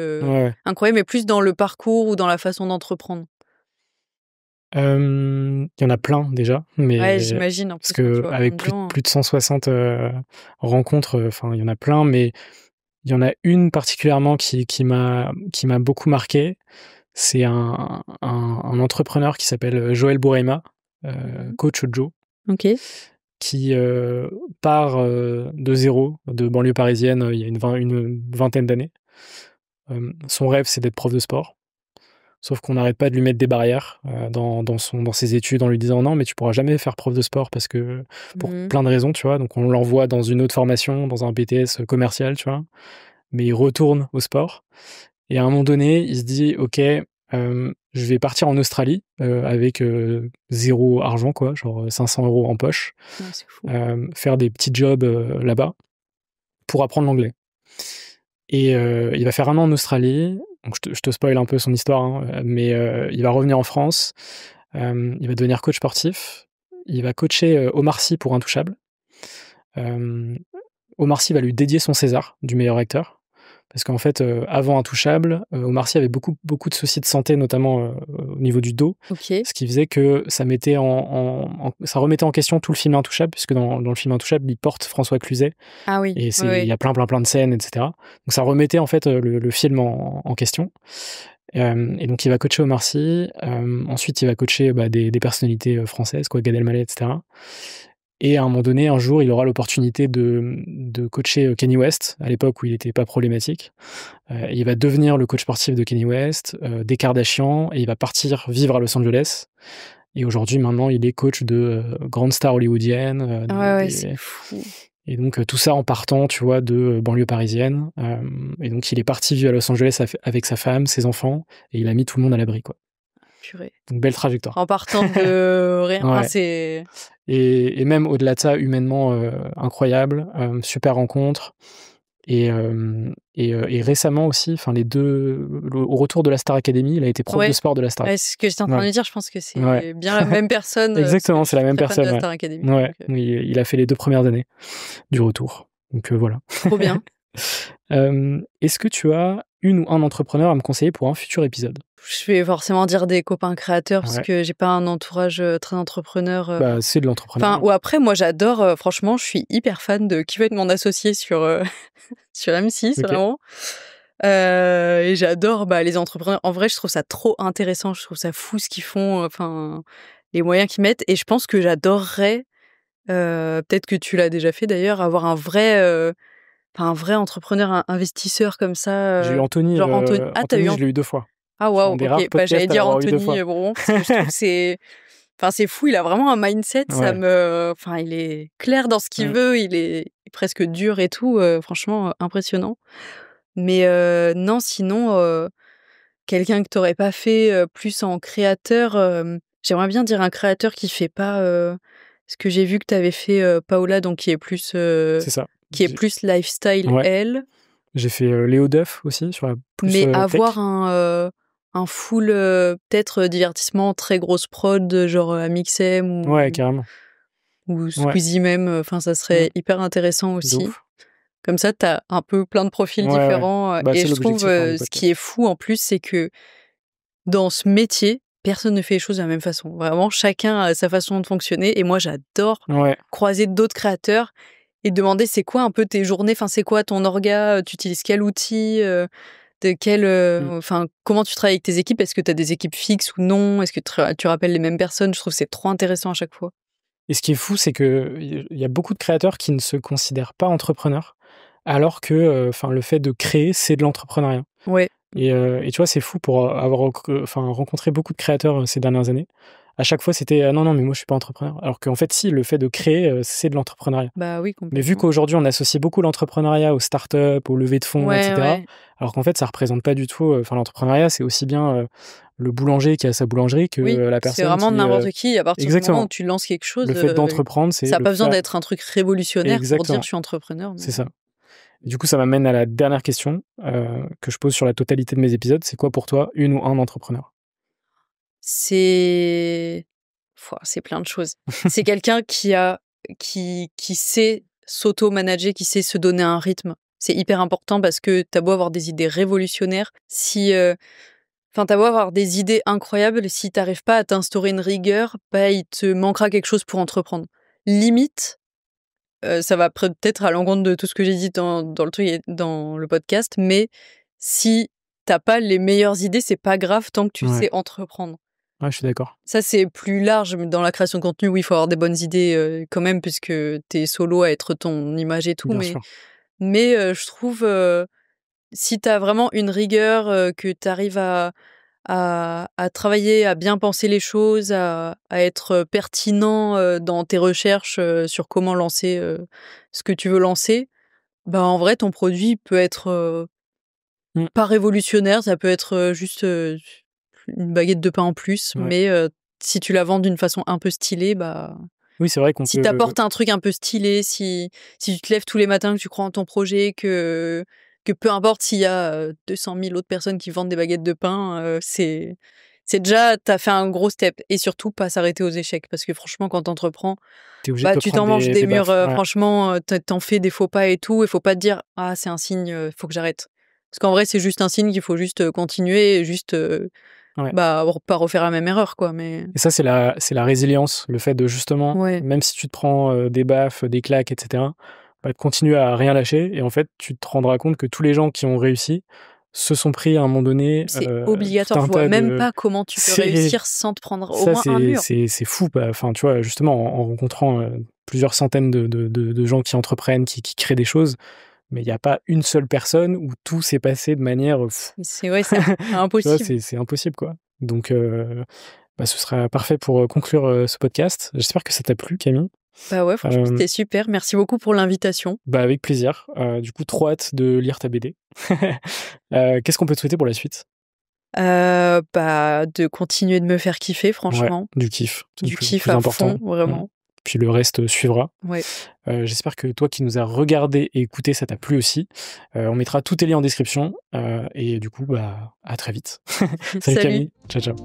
[SPEAKER 1] incroyable, mais plus dans le parcours ou dans la façon d'entreprendre.
[SPEAKER 2] Il y en a plein déjà, mais
[SPEAKER 1] Ouais, j'imagine. En
[SPEAKER 2] parce
[SPEAKER 1] plus,
[SPEAKER 2] que avec plus de 160 rencontres, enfin il y en a plein, mais il y en a une particulièrement qui m'a beaucoup marqué. C'est un entrepreneur qui s'appelle Joël Bourema, coach Joe, qui part de zéro, de banlieue parisienne, il y a une vingtaine d'années. Son rêve, c'est d'être prof de sport. Sauf qu'on n'arrête pas de lui mettre des barrières dans ses études en lui disant non, mais tu pourras jamais faire prof de sport parce que pour plein de raisons, tu vois. Donc on l'envoie dans une autre formation, dans un BTS commercial, tu vois. Mais il retourne au sport. Et à un moment donné, il se dit ok, je vais partir en Australie avec zéro argent, quoi, genre 500 € en poche,
[SPEAKER 1] c'est fou.
[SPEAKER 2] faire des petits jobs là-bas pour apprendre l'anglais. Et il va faire 1 an en Australie. Donc je te spoil un peu son histoire, hein, mais il va revenir en France. Il va devenir coach sportif. Il va coacher Omar Sy pour Intouchable. Omar Sy va lui dédier son César du meilleur acteur. Parce qu'en fait, avant Intouchable, Omar Sy avait beaucoup de soucis de santé, notamment au niveau du dos. Ce qui faisait que ça mettait ça remettait en question tout le film Intouchable, puisque dans le film Intouchable, il porte François Cluzet.
[SPEAKER 1] Ah oui.
[SPEAKER 2] Et il y a plein de scènes, etc. Donc ça remettait en fait le film en question. Et donc il va coacher Omar Sy. Ensuite, il va coacher des personnalités françaises, quoi, Gad Elmaleh, etc. Et à un moment donné, un jour, il aura l'opportunité de coacher Kanye West, à l'époque où il n'était pas problématique. Il va devenir le coach sportif de Kanye West, des Kardashians, et il va partir vivre à Los Angeles. Et aujourd'hui, maintenant, il est coach de grandes stars hollywoodiennes.
[SPEAKER 1] C'est fou.
[SPEAKER 2] Et donc, tout ça en partant, tu vois, de banlieue parisienne. Et donc, il est parti vivre à Los Angeles avec sa femme, ses enfants, et il a mis tout le monde à l'abri, quoi.
[SPEAKER 1] Purée.
[SPEAKER 2] Donc, belle trajectoire.
[SPEAKER 1] En partant de rien.
[SPEAKER 2] Ouais.
[SPEAKER 1] C'est...
[SPEAKER 2] Et même au-delà de ça, humainement incroyable, super rencontre. Et récemment aussi, enfin au retour de la Star Academy, il a été prof de sport de la Star Academy.
[SPEAKER 1] C'est ce que j'étais en train de dire, je pense que c'est bien la même personne.
[SPEAKER 2] Exactement, c'est la même personne.
[SPEAKER 1] De la Star Academy.
[SPEAKER 2] Ouais. Il a fait les 2 premières années du retour. Donc voilà.
[SPEAKER 1] Trop bien.
[SPEAKER 2] Est-ce que tu as une ou un entrepreneur à me conseiller pour un futur épisode?
[SPEAKER 1] Je vais forcément dire des copains créateurs parce que j'ai pas un entourage très entrepreneur.
[SPEAKER 2] C'est de l'entrepreneuriat.
[SPEAKER 1] Ou après, moi j'adore, franchement, je suis hyper fan de Qui veut être mon associé sur M6, vraiment. Et j'adore les entrepreneurs. En vrai, je trouve ça trop intéressant, je trouve ça fou ce qu'ils font, les moyens qu'ils mettent. Et je pense que j'adorerais, peut-être que tu l'as déjà fait d'ailleurs, avoir un vrai entrepreneur, un investisseur comme ça.
[SPEAKER 2] J'ai eu Anthony.
[SPEAKER 1] Genre Anthony.
[SPEAKER 2] T'as eu je l'ai eu 2 fois.
[SPEAKER 1] Ah waouh, ok. J'allais dire Anthony Bourbon, parce que je trouve que c'est fou, il a vraiment un mindset, il est clair dans ce qu'il veut, il est presque dur et tout, franchement impressionnant. Mais non, sinon, quelqu'un que t'aurais pas fait plus en créateur, j'aimerais bien dire un créateur qui fait pas ce que j'ai vu que t'avais fait, Paola, donc qui est plus
[SPEAKER 2] c'est ça.
[SPEAKER 1] Qui est plus lifestyle, elle.
[SPEAKER 2] J'ai fait Léo Duff aussi sur la plus
[SPEAKER 1] mais avoir
[SPEAKER 2] tech.
[SPEAKER 1] un full peut-être divertissement, très grosse prod, genre Amixem
[SPEAKER 2] carrément.
[SPEAKER 1] Ou Squeezie même, ça serait hyper intéressant aussi. Comme ça, t'as un peu plein de profils différents. Et je trouve ce qui est fou en plus, c'est que dans ce métier, personne ne fait les choses de la même façon. Vraiment, chacun a sa façon de fonctionner. Et moi, j'adore croiser d'autres créateurs et demander c'est quoi un peu tes journées, c'est quoi ton orga, tu utilises quel outil, comment tu travailles avec tes équipes, est-ce que tu as des équipes fixes ou non, est-ce que tu rappelles les mêmes personnes. Je trouve que c'est trop intéressant à chaque fois.
[SPEAKER 2] Et ce qui est fou, c'est qu'il y a beaucoup de créateurs qui ne se considèrent pas entrepreneurs, alors que le fait de créer, c'est de l'entrepreneuriat.
[SPEAKER 1] Ouais.
[SPEAKER 2] Et tu vois, c'est fou pour avoir rencontré beaucoup de créateurs ces dernières années. À chaque fois, c'était non, mais moi je suis pas entrepreneur. Alors qu'en fait, si, le fait de créer, c'est de l'entrepreneuriat.
[SPEAKER 1] Bah oui, complètement.
[SPEAKER 2] Mais vu qu'aujourd'hui, on associe beaucoup l'entrepreneuriat aux startups, aux levées de fonds, etc. Alors qu'en fait, ça représente pas du tout. L'entrepreneuriat, c'est aussi bien le boulanger qui a sa boulangerie que la personne.
[SPEAKER 1] C'est vraiment n'importe qui. À partir du moment où tu lances quelque chose,
[SPEAKER 2] le fait d'entreprendre, c'est.
[SPEAKER 1] Ça n'a pas besoin d'être un truc révolutionnaire pour dire je suis entrepreneur.
[SPEAKER 2] C'est ça. Et du coup, ça m'amène à la dernière question que je pose sur la totalité de mes épisodes. C'est quoi pour toi une ou un entrepreneur?
[SPEAKER 1] C'est plein de choses. C'est quelqu'un qui sait s'auto-manager, qui sait se donner un rythme. C'est hyper important parce que t'as beau avoir des idées révolutionnaires, si t'as beau avoir des idées incroyables, si t'arrives pas à t'instaurer une rigueur, il te manquera quelque chose pour entreprendre. Limite, ça va peut-être à l'encontre de tout ce que j'ai dit dans le truc et dans le podcast, mais si t'as pas les meilleures idées, c'est pas grave tant que tu sais entreprendre.
[SPEAKER 2] Ouais, je suis d'accord.
[SPEAKER 1] Ça, c'est plus large, mais dans la création de contenu, oui, il faut avoir des bonnes idées quand même, puisque t'es solo à être ton image et tout.
[SPEAKER 2] Bien sûr.
[SPEAKER 1] Mais je trouve, si t'as vraiment une rigueur, que t'arrives à travailler, à bien penser les choses, à être pertinent dans tes recherches sur comment lancer ce que tu veux lancer, en vrai, ton produit peut être pas révolutionnaire, ça peut être juste une baguette de pain en plus, mais si tu la vends d'une façon un peu stylée,
[SPEAKER 2] oui, c'est vrai qu'on
[SPEAKER 1] si t'apportes un truc un peu stylé, si tu te lèves tous les matins, que tu crois en ton projet, que peu importe s'il y a 200 000 autres personnes qui vendent des baguettes de pain, c'est déjà, t'as fait un gros step. Et surtout, pas s'arrêter aux échecs, parce que franchement, quand t'entreprends,
[SPEAKER 2] t'es obligé de
[SPEAKER 1] tu t'en manges des murs,
[SPEAKER 2] baffes,
[SPEAKER 1] franchement, t'en fais des faux pas et tout, il faut pas te dire « Ah, c'est un signe, faut que j'arrête ». Parce qu'en vrai, c'est juste un signe qu'il faut juste continuer et juste pas refaire la même erreur, quoi. Mais...
[SPEAKER 2] Et ça, c'est la résilience, le fait de justement, même si tu te prends des baffes, des claques, etc., de continuer à rien lâcher. Et en fait, tu te rendras compte que tous les gens qui ont réussi se sont pris à un moment donné.
[SPEAKER 1] C'est obligatoire, je vois même pas comment tu peux réussir sans te prendre au moins un mur.
[SPEAKER 2] C'est fou. Enfin, tu vois, justement, en rencontrant plusieurs centaines de gens qui entreprennent, qui créent des choses, mais il n'y a pas une seule personne où tout s'est passé de manière...
[SPEAKER 1] C'est impossible.
[SPEAKER 2] C'est impossible, quoi. Donc, ce sera parfait pour conclure ce podcast. J'espère que ça t'a plu, Camille.
[SPEAKER 1] Ouais, franchement, c'était super. Merci beaucoup pour l'invitation.
[SPEAKER 2] Avec plaisir. Du coup, trop hâte de lire ta BD. Qu'est-ce qu'on peut te souhaiter pour la suite ?
[SPEAKER 1] De continuer de me faire kiffer, franchement.
[SPEAKER 2] Ouais, du kiff.
[SPEAKER 1] Du kiff à fond, vraiment.
[SPEAKER 2] Puis le reste suivra.
[SPEAKER 1] Ouais.
[SPEAKER 2] J'espère que toi qui nous as regardé et écouté, ça t'a plu aussi. On mettra tous tes liens en description. Et du coup, à très vite. Salut Camille. Ciao, ciao.